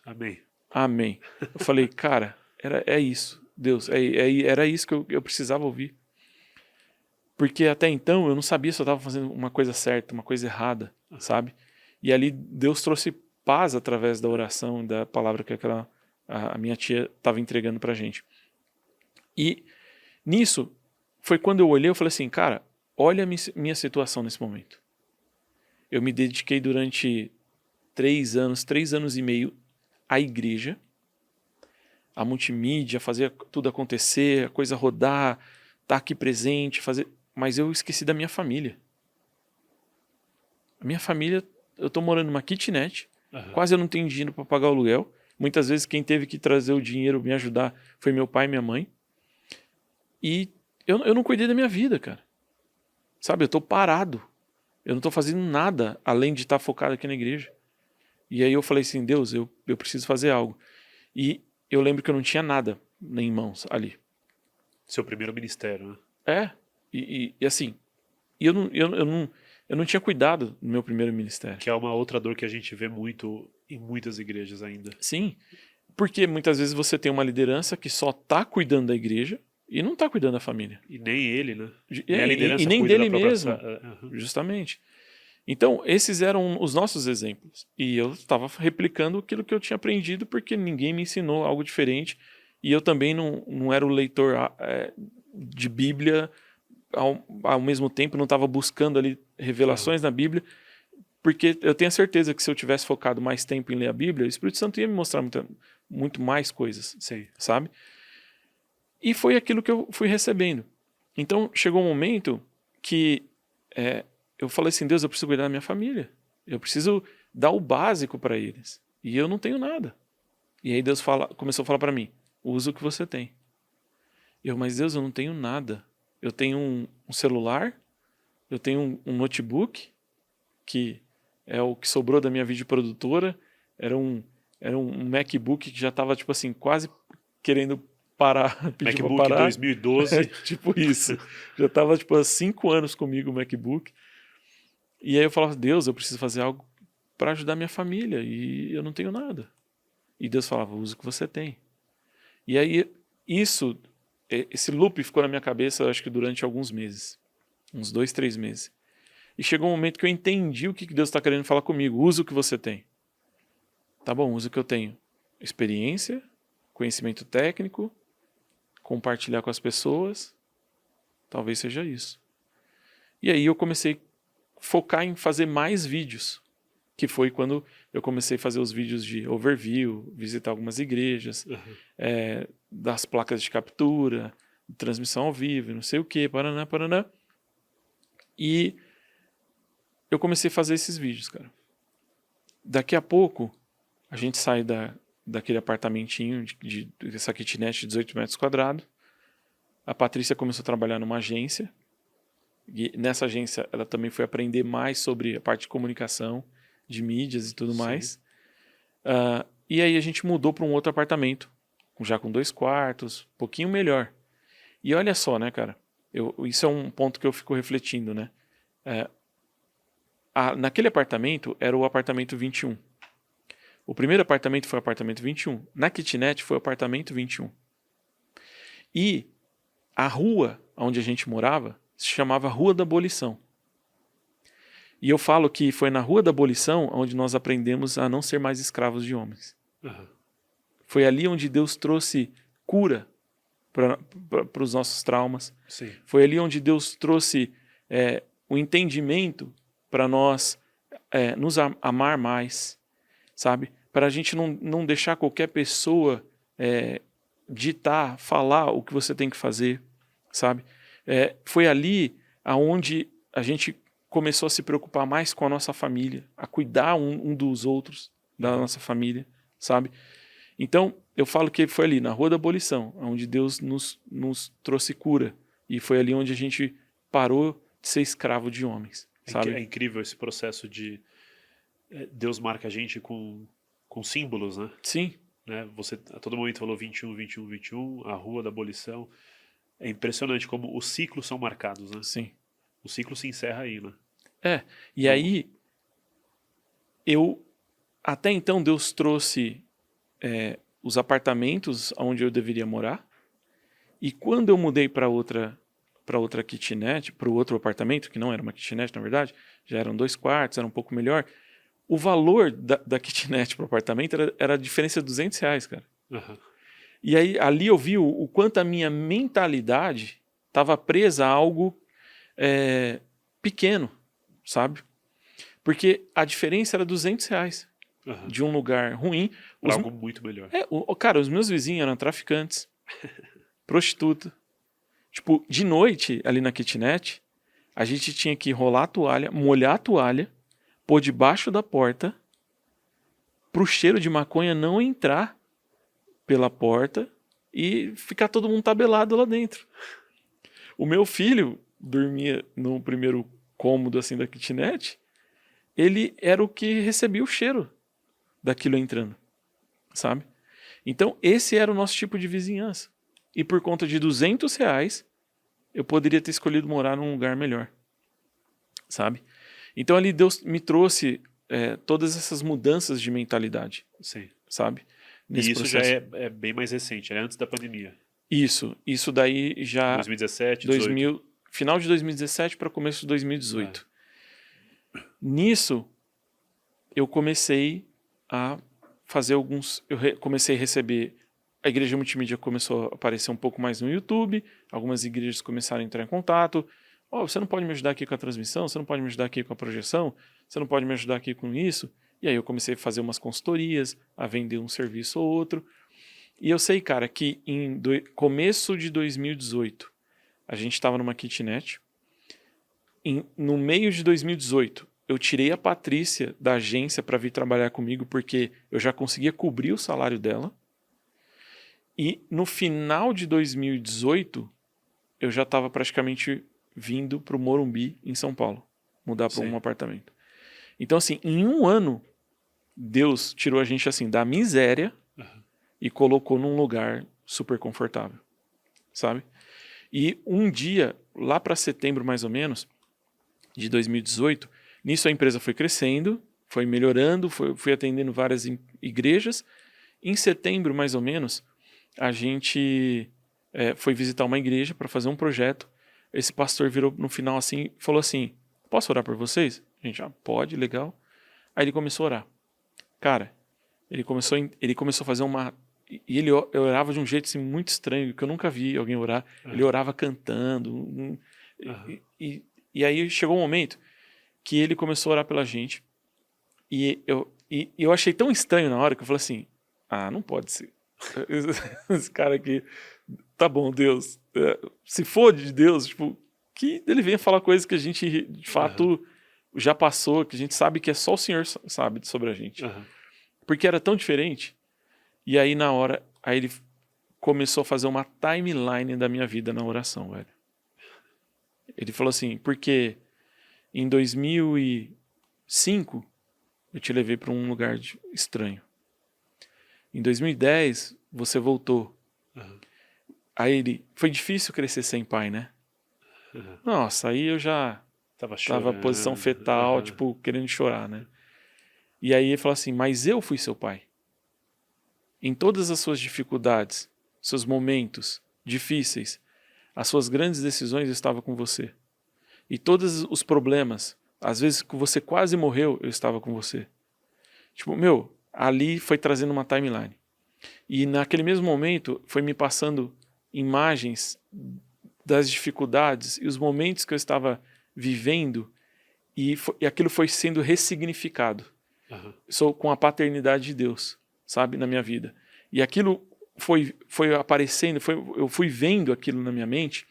Amém. Eu falei, cara, é isso, Deus, era isso que eu precisava ouvir. Porque até então eu não sabia se eu estava fazendo uma coisa certa, uma coisa errada, sabe? E ali Deus trouxe paz através da oração, da palavra que a minha tia estava entregando pra gente. E nisso, foi quando eu olhei e falei assim, cara, olha a minha situação nesse momento. Eu me dediquei durante 3 anos e meio à igreja, à multimídia, fazer tudo acontecer, a coisa rodar, estar aqui presente, mas eu esqueci da minha família. A minha família, eu estou morando numa kitnet, quase eu não tenho dinheiro para pagar o aluguel. Muitas vezes quem teve que trazer o dinheiro, me ajudar, foi meu pai e minha mãe. E eu não cuidei da minha vida, cara. Sabe, eu estou parado. Eu não estou fazendo nada além de estar focado aqui na igreja. E aí eu falei assim, Deus, eu preciso fazer algo. E eu lembro que eu não tinha nada em mãos ali. Seu primeiro ministério, É, né? e assim, eu não tinha cuidado do meu primeiro ministério. Que é uma outra dor que a gente vê muito em muitas igrejas ainda. Sim, porque muitas vezes você tem uma liderança que só está cuidando da igreja e não está cuidando da família. E nem ele, né? E nem dele mesmo, justamente. Então, esses eram os nossos exemplos. E eu estava replicando aquilo que eu tinha aprendido porque ninguém me ensinou algo diferente. E eu também não era o leitor de Bíblia ao mesmo tempo, não estava buscando ali revelações na Bíblia, porque eu tenho a certeza que se eu tivesse focado mais tempo em ler a Bíblia, o Espírito Santo ia me mostrar muito mais coisas, Sim. sabe? E foi aquilo que eu fui recebendo. Então, chegou um momento que eu falei assim, Deus, eu preciso cuidar da minha família. Eu preciso dar o básico para eles. E eu não tenho nada. E aí Deus começou a falar para mim, usa o que você tem. Mas Deus, eu não tenho nada. Eu tenho um celular, eu tenho um notebook, que é o que sobrou da minha videoprodutora, era um MacBook que já estava, tipo assim, quase querendo parar, pedir para MacBook parar. 2012. Tipo isso. Já estava, tipo, há 5 anos comigo o MacBook. E aí eu falava, Deus, eu preciso fazer algo para ajudar minha família, e eu não tenho nada. E Deus falava, usa o que você tem. E aí, esse loop ficou na minha cabeça, acho que durante alguns meses. Uns 2, 3 meses. E chegou um momento que eu entendi o que Deus está querendo falar comigo. Usa o que você tem. Tá bom, usa o que eu tenho. Experiência, conhecimento técnico, compartilhar com as pessoas. Talvez seja isso. E aí eu comecei a focar em fazer mais vídeos. Que foi quando eu comecei a fazer os vídeos de overview, visitar algumas igrejas, das placas de captura, transmissão ao vivo, não sei o que, paraná, paraná. E eu comecei a fazer esses vídeos, cara. Daqui a pouco, a gente sai daquele apartamentinho, dessa kitnet de 18 metros quadrados. A Patrícia começou a trabalhar numa agência. E nessa agência, ela também foi aprender mais sobre a parte de comunicação, de mídias e tudo mais. E aí a gente mudou para um outro apartamento, já com 2 quartos, um pouquinho melhor. E olha só, né, cara? Isso é um ponto que eu fico refletindo, né? Naquele apartamento era o apartamento 21. O primeiro apartamento foi o apartamento 21. Na kitnet foi o apartamento 21. E a rua onde a gente morava se chamava Rua da Abolição. E eu falo que foi na Rua da Abolição onde nós aprendemos a não ser mais escravos de homens. Uhum. Foi ali onde Deus trouxe cura para os nossos traumas. Sim. Foi ali onde Deus trouxe o entendimento para nós nos amar mais, sabe? Para a gente não deixar qualquer pessoa ditar, falar o que você tem que fazer, sabe? Foi ali aonde a gente começou a se preocupar mais com a nossa família, a cuidar um dos outros, da nossa família, sabe? Então, eu falo que foi ali, na Rua da Abolição, onde Deus nos trouxe cura. E foi ali onde a gente parou de ser escravo de homens, sabe? É incrível esse processo de... Deus marca a gente com símbolos, né? Sim. Né? Você a todo momento falou 21, 21, 21, a Rua da Abolição. É impressionante como os ciclos são marcados, né? Sim. O ciclo se encerra aí, né? E aí, até então Deus trouxe os apartamentos onde eu deveria morar. E quando eu mudei para outra kitnet, para o outro apartamento, que não era uma kitnet, na verdade, já eram 2 quartos, era um pouco melhor. O valor da kitnet para o apartamento era a diferença de R$200, cara. Uhum. E aí, ali eu vi o quanto a minha mentalidade estava presa a algo pequeno, sabe? Porque a diferença era R$200 de um lugar ruim. Para algo muito melhor. Cara, os meus vizinhos eram traficantes, prostituta. Tipo, de noite, ali na kitnet, a gente tinha que rolar a toalha, molhar a toalha, pôr debaixo da porta, pro cheiro de maconha não entrar pela porta e ficar todo mundo tabelado lá dentro. O meu filho dormia no primeiro cômodo assim da kitnet, ele era o que recebia o cheiro daquilo entrando, sabe? Então esse era o nosso tipo de vizinhança. E por conta de R$200, eu poderia ter escolhido morar num lugar melhor, sabe? Então ali Deus me trouxe todas essas mudanças de mentalidade. Sim. Sabe? Nesse isso processo. Já é bem mais recente, é antes da pandemia. Isso daí já... 2017, 2018. Final de 2017 para começo de 2018. Nisso, eu comecei a fazer alguns... comecei a receber... A igreja multimídia começou a aparecer um pouco mais no YouTube, algumas igrejas começaram a entrar em contato. Você não pode me ajudar aqui com a transmissão? Você não pode me ajudar aqui com a projeção? Você não pode me ajudar aqui com isso? E aí eu comecei a fazer umas consultorias, a vender um serviço ou outro. E eu sei, cara, que começo de 2018, a gente estava numa kitnet. No meio de 2018, eu tirei a Patrícia da agência para vir trabalhar comigo, porque eu já conseguia cobrir o salário dela. E no final de 2018, eu já estava praticamente vindo para o Morumbi, em São Paulo, mudar para um apartamento. Então, assim, em um ano, Deus tirou a gente assim da miséria e colocou num lugar super confortável, sabe? E um dia, lá para setembro mais ou menos, de 2018, nisso a empresa foi crescendo, foi melhorando, fui atendendo várias igrejas. Em setembro, mais ou menos, a gente foi visitar uma igreja para fazer um projeto. Esse pastor virou no final assim e falou assim: posso orar por vocês? A gente, pode, legal. Aí ele começou a orar. Cara, ele começou a fazer uma... E ele orava de um jeito assim, muito estranho, que eu nunca vi alguém orar. Ele orava cantando. E aí chegou um momento que ele começou a orar pela gente. E eu achei tão estranho na hora que eu falei assim: não pode ser. Esse cara aqui, tá bom, Deus. Se for de Deus, tipo, que ele venha falar coisas que a gente, de fato, já passou, que a gente sabe que é só o Senhor sabe sobre a gente. Porque era tão diferente. E aí, na hora, aí ele começou a fazer uma timeline da minha vida na oração, velho. Ele falou assim: porque em 2005 eu te levei para um lugar estranho. Em 2010 você voltou. Aí ele... Foi difícil crescer sem pai, né? Nossa, aí eu já tava em posição fetal, tipo, querendo chorar, né? E aí ele falou assim: mas eu fui seu pai. Em todas as suas dificuldades, seus momentos difíceis, as suas grandes decisões, eu estava com você. E todos os problemas, às vezes que você quase morreu, eu estava com você. Tipo, ali foi trazendo uma timeline. E naquele mesmo momento, foi me passando imagens das dificuldades e os momentos que eu estava vivendo, e aquilo foi sendo ressignificado. Sou com a paternidade de Deus, sabe, na minha vida. E aquilo foi aparecendo, eu fui vendo aquilo na minha mente,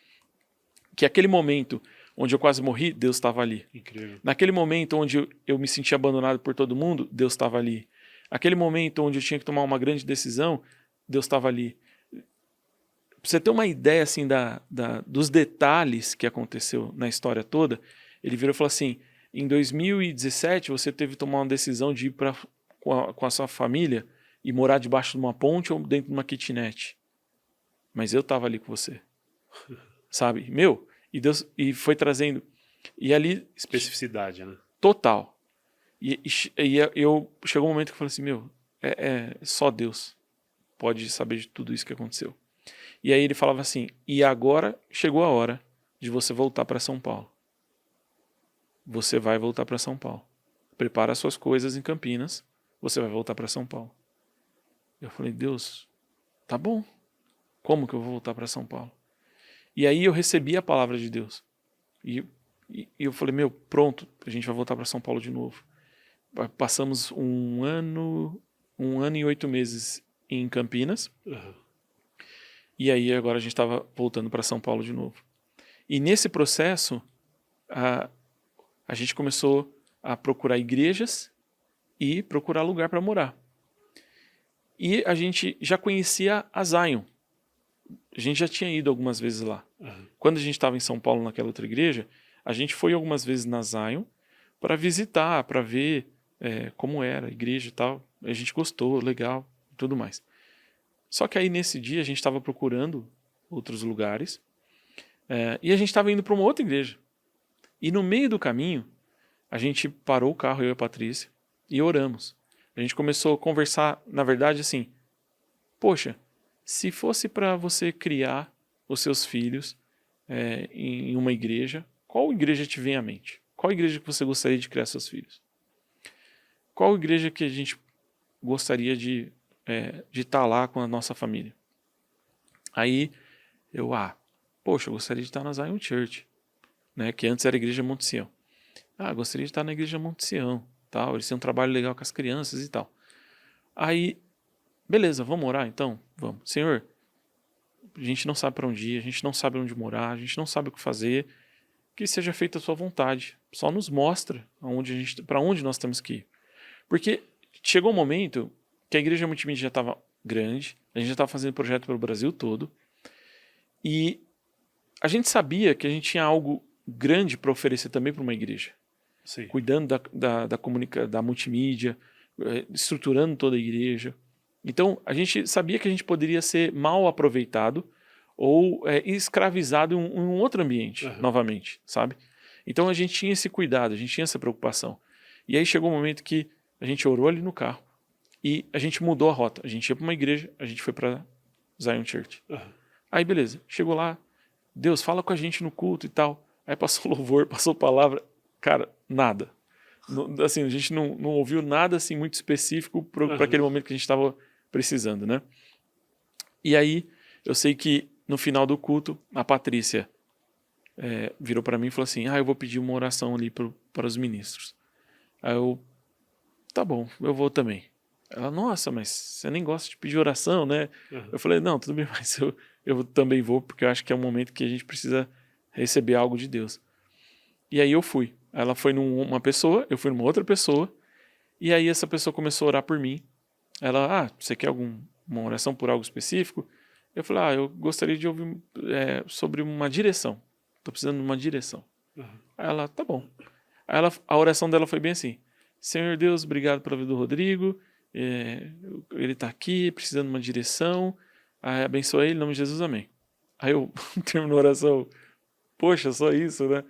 que aquele momento onde eu quase morri, Deus estava ali. Incrível. Naquele momento onde eu me senti abandonado por todo mundo, Deus estava ali. Aquele momento onde eu tinha que tomar uma grande decisão, Deus estava ali. Pra você ter uma ideia assim dos detalhes que aconteceu na história toda, ele virou e falou assim: em 2017 você teve que tomar uma decisão de ir com a sua família e morar debaixo de uma ponte ou dentro de uma kitnet. Mas eu estava ali com você. Sabe? E foi trazendo. E ali... Especificidade, né? Total. E chegou um momento que eu falei assim: só Deus pode saber de tudo isso que aconteceu. E aí ele falava assim: e agora chegou a hora de você voltar para São Paulo. Você vai voltar para São Paulo. Prepara as suas coisas em Campinas. Você vai voltar para São Paulo. Eu falei: Deus, tá bom. Como que eu vou voltar para São Paulo? E aí eu recebi a palavra de Deus. E eu falei: pronto, a gente vai voltar para São Paulo de novo. Passamos um ano e 8 meses em Campinas. E aí agora a gente estava voltando para São Paulo de novo. E nesse processo, a gente começou a procurar igrejas e procurar lugar para morar. E a gente já conhecia a Zion. A gente já tinha ido algumas vezes lá. Quando a gente estava em São Paulo, naquela outra igreja, a gente foi algumas vezes na Zion para visitar, para ver como era a igreja e tal. A gente gostou, legal, tudo mais. Só que aí nesse dia a gente estava procurando outros lugares e a gente estava indo para uma outra igreja. E no meio do caminho, a gente parou o carro, eu e a Patrícia, e oramos. A gente começou a conversar, na verdade, assim: poxa, se fosse para você criar os seus filhos em uma igreja, qual igreja te vem à mente? Qual igreja que você gostaria de criar seus filhos? Qual igreja que a gente gostaria de estar lá com a nossa família? Aí eu gostaria de estar na Zion Church, né, que antes era a Igreja Monte Sião. Gostaria de estar na Igreja Monte Sião, tal, eles têm um trabalho legal com as crianças e tal. Aí Beleza, vamos orar então? Vamos. Senhor, a gente não sabe para onde ir, a gente não sabe onde morar, a gente não sabe o que fazer. Que seja feita a sua vontade. Só nos mostra para onde nós temos que ir. Porque chegou um momento que a igreja multimídia já estava grande, a gente já estava fazendo projeto pelo Brasil todo, e a gente sabia que a gente tinha algo grande para oferecer também para uma igreja. Sim. Cuidando da multimídia, estruturando toda a igreja. Então, a gente sabia que a gente poderia ser mal aproveitado ou escravizado em um outro ambiente, novamente, sabe? Então, a gente tinha esse cuidado, a gente tinha essa preocupação. E aí chegou um momento que a gente orou ali no carro e a gente mudou a rota. A gente ia para uma igreja, a gente foi para Zion Church. Aí, beleza, chegou lá, Deus, fala com a gente no culto e tal. Aí passou louvor, passou palavra. Cara, nada. Assim, a gente não ouviu nada assim muito específico para aquele momento que a gente estava precisando, né? E aí, eu sei que no final do culto, a Patrícia virou para mim e falou assim, eu vou pedir uma oração ali para os ministros. Aí eu, tá bom, eu vou também. Ela, nossa, mas você nem gosta de pedir oração, né? Eu falei, não, tudo bem, mas eu também vou, porque eu acho que é um momento que a gente precisa receber algo de Deus. E aí eu fui. Ela foi numa pessoa, eu fui numa outra pessoa, e aí essa pessoa começou a orar por mim. Ela, você quer uma oração por algo específico? Eu falei, eu gostaria de ouvir sobre uma direção. Estou precisando de uma direção. Aí ela, tá bom. Aí a oração dela foi bem assim, Senhor Deus, obrigado pela vida do Rodrigo, ele está aqui, precisando de uma direção, abençoa ele, em nome de Jesus, amém. Aí eu termino a oração, poxa, só isso, né?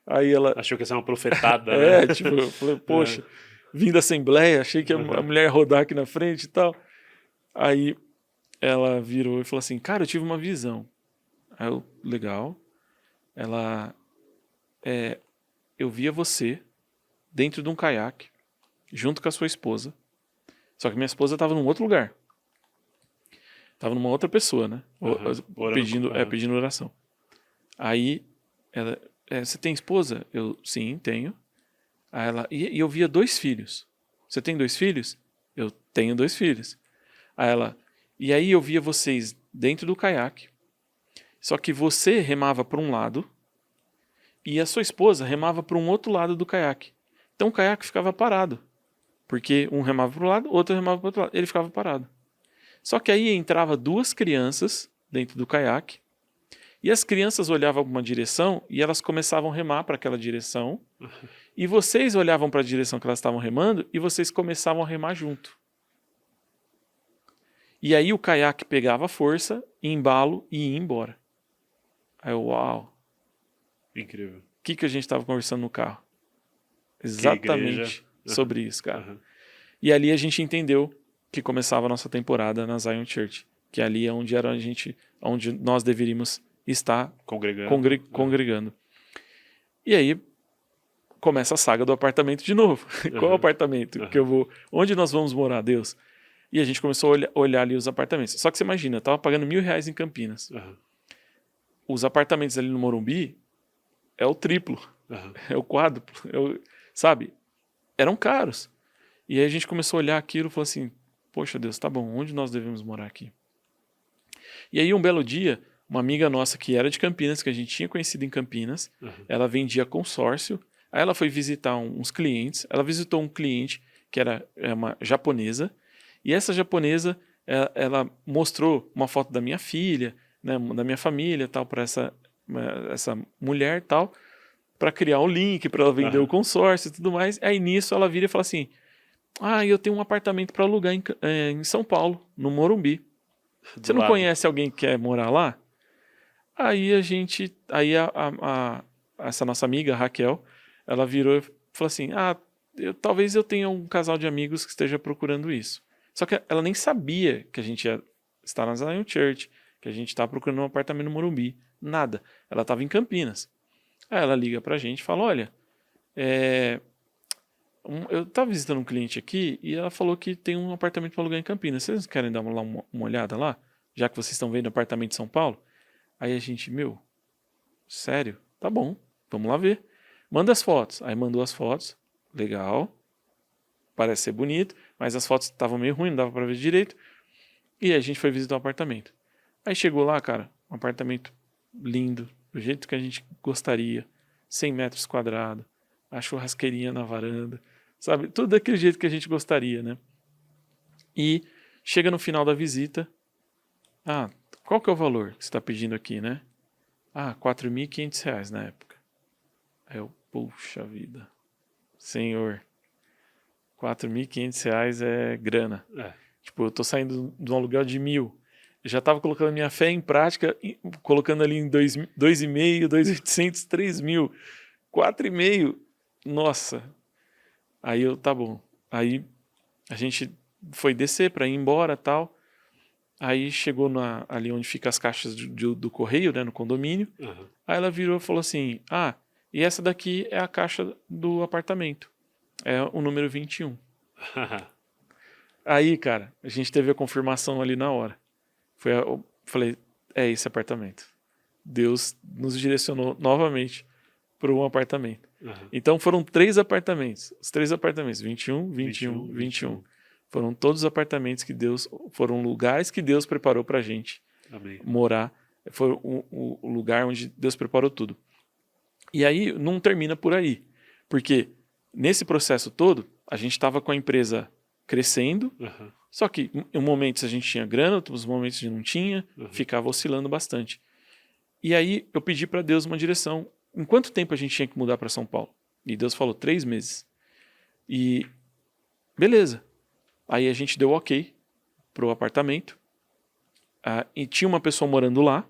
Aí ela... Achou que ia ser uma profetada, né? tipo, eu falei, poxa, vim da Assembleia, achei que a mulher ia rodar aqui na frente e tal. Aí ela virou e falou assim, cara, eu tive uma visão. Aí eu, legal. Ela, eu via você dentro de um caiaque, junto com a sua esposa. Só que minha esposa estava num outro lugar. Estava numa outra pessoa, né? Pedindo oração. Aí ela... você tem esposa? Eu, sim, tenho. Aí ela, e eu via 2 filhos. Você tem 2 filhos? Eu tenho 2 filhos. Aí ela, e aí eu via vocês dentro do caiaque, só que você remava para um lado e a sua esposa remava para um outro lado do caiaque. Então o caiaque ficava parado, porque um remava para um lado, o outro remava para o outro lado. Ele ficava parado. Só que aí entrava 2 crianças dentro do caiaque, e as crianças olhavam para uma direção e elas começavam a remar para aquela direção. E vocês olhavam para a direção que elas estavam remando e vocês começavam a remar junto. E aí o caiaque pegava força, embalo e ia embora. Aí eu, uau. Incrível. O que a gente estava conversando no carro? Exatamente sobre isso, cara. E ali a gente entendeu que começava a nossa temporada na Zion Church. Que ali é onde nós deveríamos estar congregando. E aí começa a saga do apartamento de novo. Qual apartamento que eu vou? Onde nós vamos morar, Deus? E a gente começou a olhar ali os apartamentos. Só que você imagina, eu tava pagando R$1.000 em Campinas. Os apartamentos ali no Morumbi é o triplo, é o quádruplo, sabe? Eram caros. E aí a gente começou a olhar aquilo e falou assim, poxa Deus, tá bom, onde nós devemos morar aqui? E aí um belo dia, uma amiga nossa que era de Campinas, que a gente tinha conhecido em Campinas, ela vendia consórcio, aí ela foi visitar uns clientes, ela visitou um cliente que era uma japonesa, e essa japonesa, ela mostrou uma foto da minha filha, né, da minha família, tal, para essa mulher, tal, para criar um link, para ela vender o consórcio e tudo mais. Aí nisso ela vira e fala assim, eu tenho um apartamento para alugar em São Paulo, no Morumbi. Você não conhece alguém que quer morar lá? Aí essa nossa amiga, a Raquel, ela virou e falou assim, talvez eu tenha um casal de amigos que esteja procurando isso. Só que ela nem sabia que a gente ia estar na Zion Church, que a gente estava procurando um apartamento no Morumbi. Nada. Ela estava em Campinas. Aí ela liga pra gente e fala, olha, eu estava visitando um cliente aqui e ela falou que tem um apartamento para alugar em Campinas. Vocês querem dar uma olhada lá? Já que vocês estão vendo apartamento em São Paulo? Aí a gente, sério? Tá bom, vamos lá ver. Manda as fotos. Aí mandou as fotos. Legal. Parece ser bonito, mas as fotos estavam meio ruins, não dava para ver direito. E aí a gente foi visitar o apartamento. Aí chegou lá, cara, um apartamento lindo, do jeito que a gente gostaria, 100 metros quadrados, a churrasqueirinha na varanda, sabe? Tudo daquele jeito que a gente gostaria, né? E chega no final da visita, qual que é o valor que você está pedindo aqui, né? R$4.500 na época. Aí eu, puxa vida, senhor, R$4.500 é grana. Tipo, eu tô saindo de um aluguel de 1.000. Eu já tava colocando minha fé em prática, colocando ali em 2.500, 2.800, 3.000, 4.500. Nossa. Aí eu, tá bom. Aí a gente foi descer para ir embora, tal. Aí chegou ali onde fica as caixas do correio, né, no condomínio. Aí ela virou e falou assim, e essa daqui é a caixa do apartamento. É o número 21. Aí, cara, a gente teve a confirmação ali na hora. Eu falei, é esse apartamento. Deus nos direcionou novamente para um apartamento. Então foram 3 apartamentos. Os 3 apartamentos, 21, 21, 21. Foram todos os apartamentos foram lugares que Deus preparou pra gente morar. Foi o lugar onde Deus preparou tudo. E aí não termina por aí. Porque nesse processo todo, a gente estava com a empresa crescendo, só que em momentos a gente tinha grana, outros momentos a gente não tinha, ficava oscilando bastante. E aí eu pedi para Deus uma direção. Em quanto tempo a gente tinha que mudar para São Paulo? E Deus falou 3 meses. E beleza. Aí a gente deu ok pro apartamento. E tinha uma pessoa morando lá.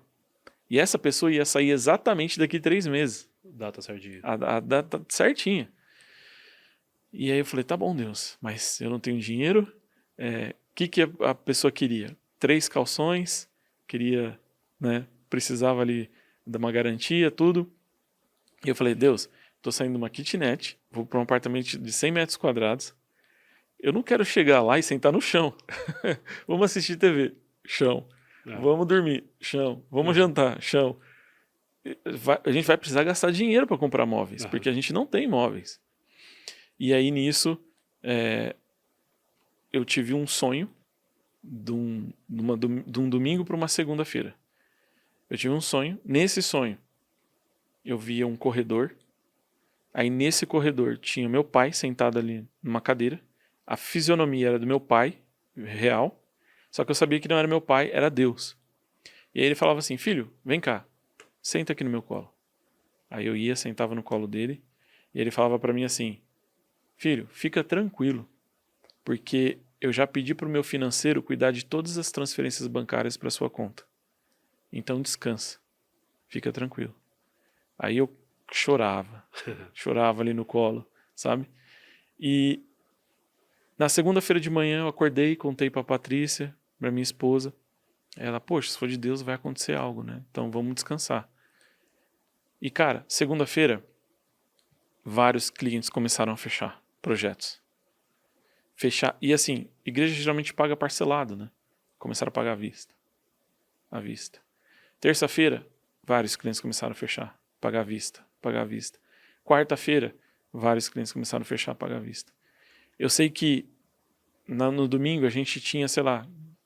E essa pessoa ia sair exatamente daqui 3 meses. Data certinha. A data certinha. E aí eu falei, tá bom, Deus, mas eu não tenho dinheiro. Que a pessoa queria? 3 calções, queria, né, precisava ali de uma garantia, tudo. E eu falei, Deus, tô saindo de uma kitnet, vou para um apartamento de 100 metros quadrados. Eu não quero chegar lá e sentar no chão. Vamos assistir TV, chão. Vamos dormir, chão. Vamos jantar, chão. A gente vai precisar gastar dinheiro para comprar móveis, porque a gente não tem móveis. E aí nisso, eu tive um sonho de um domingo para uma segunda-feira. Eu tive um sonho. Nesse sonho, eu via um corredor. Aí nesse corredor tinha meu pai sentado ali numa cadeira. A fisionomia era do meu pai, real. Só que eu sabia que não era meu pai, era Deus. E aí ele falava assim, filho, vem cá, senta aqui no meu colo. Aí eu ia, sentava no colo dele. E ele falava para mim assim, filho, fica tranquilo, porque eu já pedi para o meu financeiro cuidar de todas as transferências bancárias para sua conta. Então descansa, fica tranquilo. Aí eu chorava ali no colo, sabe? E na segunda-feira de manhã eu acordei, contei para a Patrícia, para minha esposa. Ela, poxa, se for de Deus vai acontecer algo, né? Então vamos descansar. E cara, segunda-feira, vários clientes começaram a fechar projetos. E assim, igreja geralmente paga parcelado, né? Começaram a pagar à vista. À vista. Terça-feira, vários clientes começaram a fechar, pagar à vista, pagar à vista. Quarta-feira, vários clientes começaram a fechar, pagar à vista. Eu sei que no domingo a gente tinha, sei lá,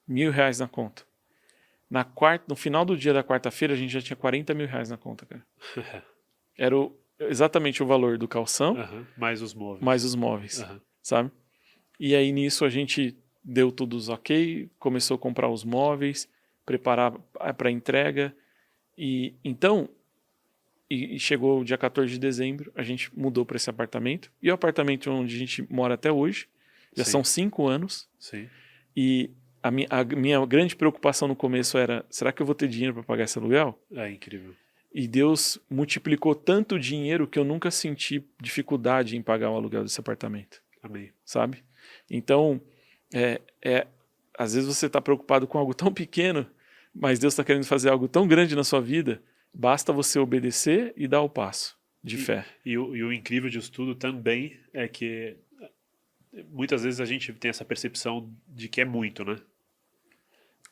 R$1.000 na conta. No final do dia da quarta-feira a gente já tinha R$40.000 na conta, cara. Era exatamente o valor do calção, mais os móveis. Mais os móveis, sabe? E aí nisso a gente deu tudo os ok, começou a comprar os móveis, preparar para entrega. E então, chegou o dia 14 de dezembro, a gente mudou para esse apartamento. E o apartamento onde a gente mora até hoje, já são 5 anos. Sim. E a minha grande preocupação no começo era, será que eu vou ter dinheiro para pagar esse aluguel? É incrível. E Deus multiplicou tanto dinheiro que eu nunca senti dificuldade em pagar o aluguel desse apartamento. Amém. Sabe? Então, às vezes você está preocupado com algo tão pequeno, mas Deus está querendo fazer algo tão grande na sua vida, basta você obedecer e dar o passo de fé. E o incrível disso tudo também é que muitas vezes a gente tem essa percepção de que é muito, né?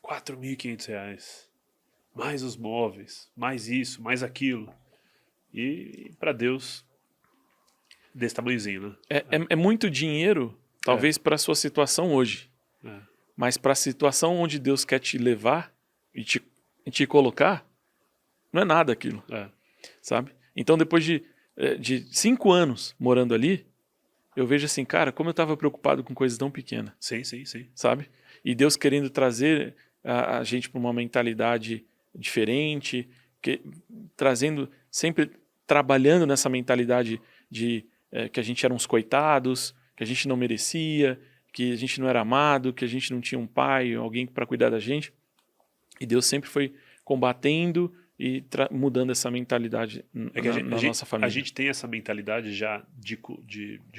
R$4.500. Mais os móveis, mais isso, mais aquilo. E para Deus, desse tamanhozinho, né? É muito dinheiro, talvez para a sua situação hoje. mas para a situação onde Deus quer te levar e te colocar, não é nada aquilo, sabe? Então, depois de 5 anos morando ali, eu vejo assim, cara, como eu estava preocupado com coisas tão pequenas. Sim. Sabe? E Deus querendo trazer a gente para uma mentalidade diferente, trazendo, sempre trabalhando nessa mentalidade de que a gente era uns coitados, que a gente não merecia, que a gente não era amado, que a gente não tinha um pai, alguém para cuidar da gente. E Deus sempre foi combatendo e mudando essa mentalidade na nossa família. A gente tem essa mentalidade já de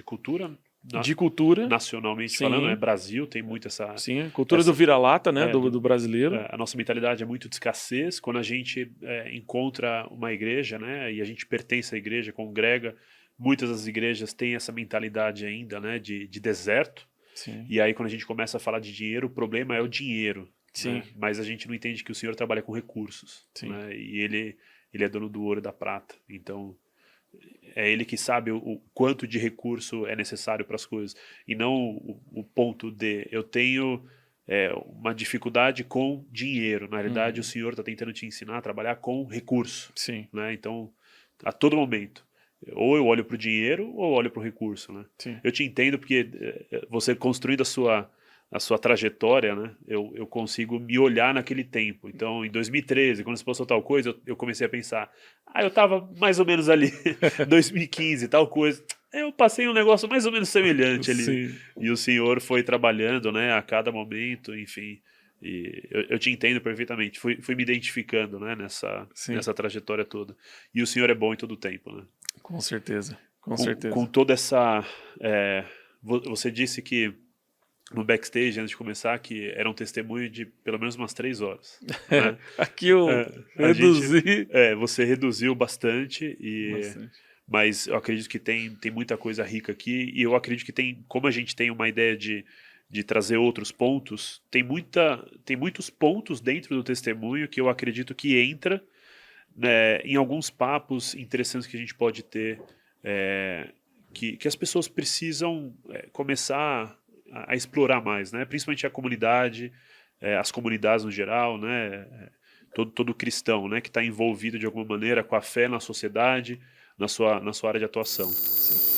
cultura, de cultura, nacionalmente sim, falando, né? Brasil tem muito essa... Sim, cultura do vira-lata, né? Do brasileiro. A nossa mentalidade é muito de escassez. Quando a gente encontra uma igreja, né? E a gente pertence à igreja, congrega, muitas das igrejas têm essa mentalidade ainda, né? De deserto. Sim. E aí quando a gente começa a falar de dinheiro, o problema é o dinheiro. Sim. Né? Mas a gente não entende que o Senhor trabalha com recursos. Sim. Né? E ele é dono do ouro e da prata. Então, é ele que sabe o quanto de recurso é necessário para as coisas. E não o ponto de eu tenho uma dificuldade com dinheiro. Na realidade, o Senhor está tentando te ensinar a trabalhar com recurso. Sim. Né? Então, a todo momento. Ou eu olho para o dinheiro ou eu olho para o recurso. Né? Sim. Eu te entendo porque você construindo a sua trajetória, né? Eu consigo me olhar naquele tempo. Então, em 2013, quando se passou tal coisa, eu comecei a pensar, eu estava mais ou menos ali, 2015, tal coisa. Eu passei um negócio mais ou menos semelhante ali. Sim. E o Senhor foi trabalhando, né, a cada momento, enfim. E eu te entendo perfeitamente. Fui me identificando, né, nessa trajetória toda. E o Senhor é bom em todo o tempo, né? Com certeza. Com certeza. Com toda essa... você disse que no backstage, antes de começar, que era um testemunho de pelo menos umas 3 horas. Né? Aqui eu reduzi. Você reduziu bastante, Bastante. Mas eu acredito que tem muita coisa rica aqui, e eu acredito que como a gente tem uma ideia de trazer outros pontos, tem muitos pontos dentro do testemunho que eu acredito que entra, né, em alguns papos interessantes que a gente pode ter, que as pessoas precisam começar a explorar mais, né? Principalmente a comunidade, as comunidades no geral, né? Todo cristão, né? Que está envolvido de alguma maneira com a fé na sociedade, na sua área de atuação. Sim.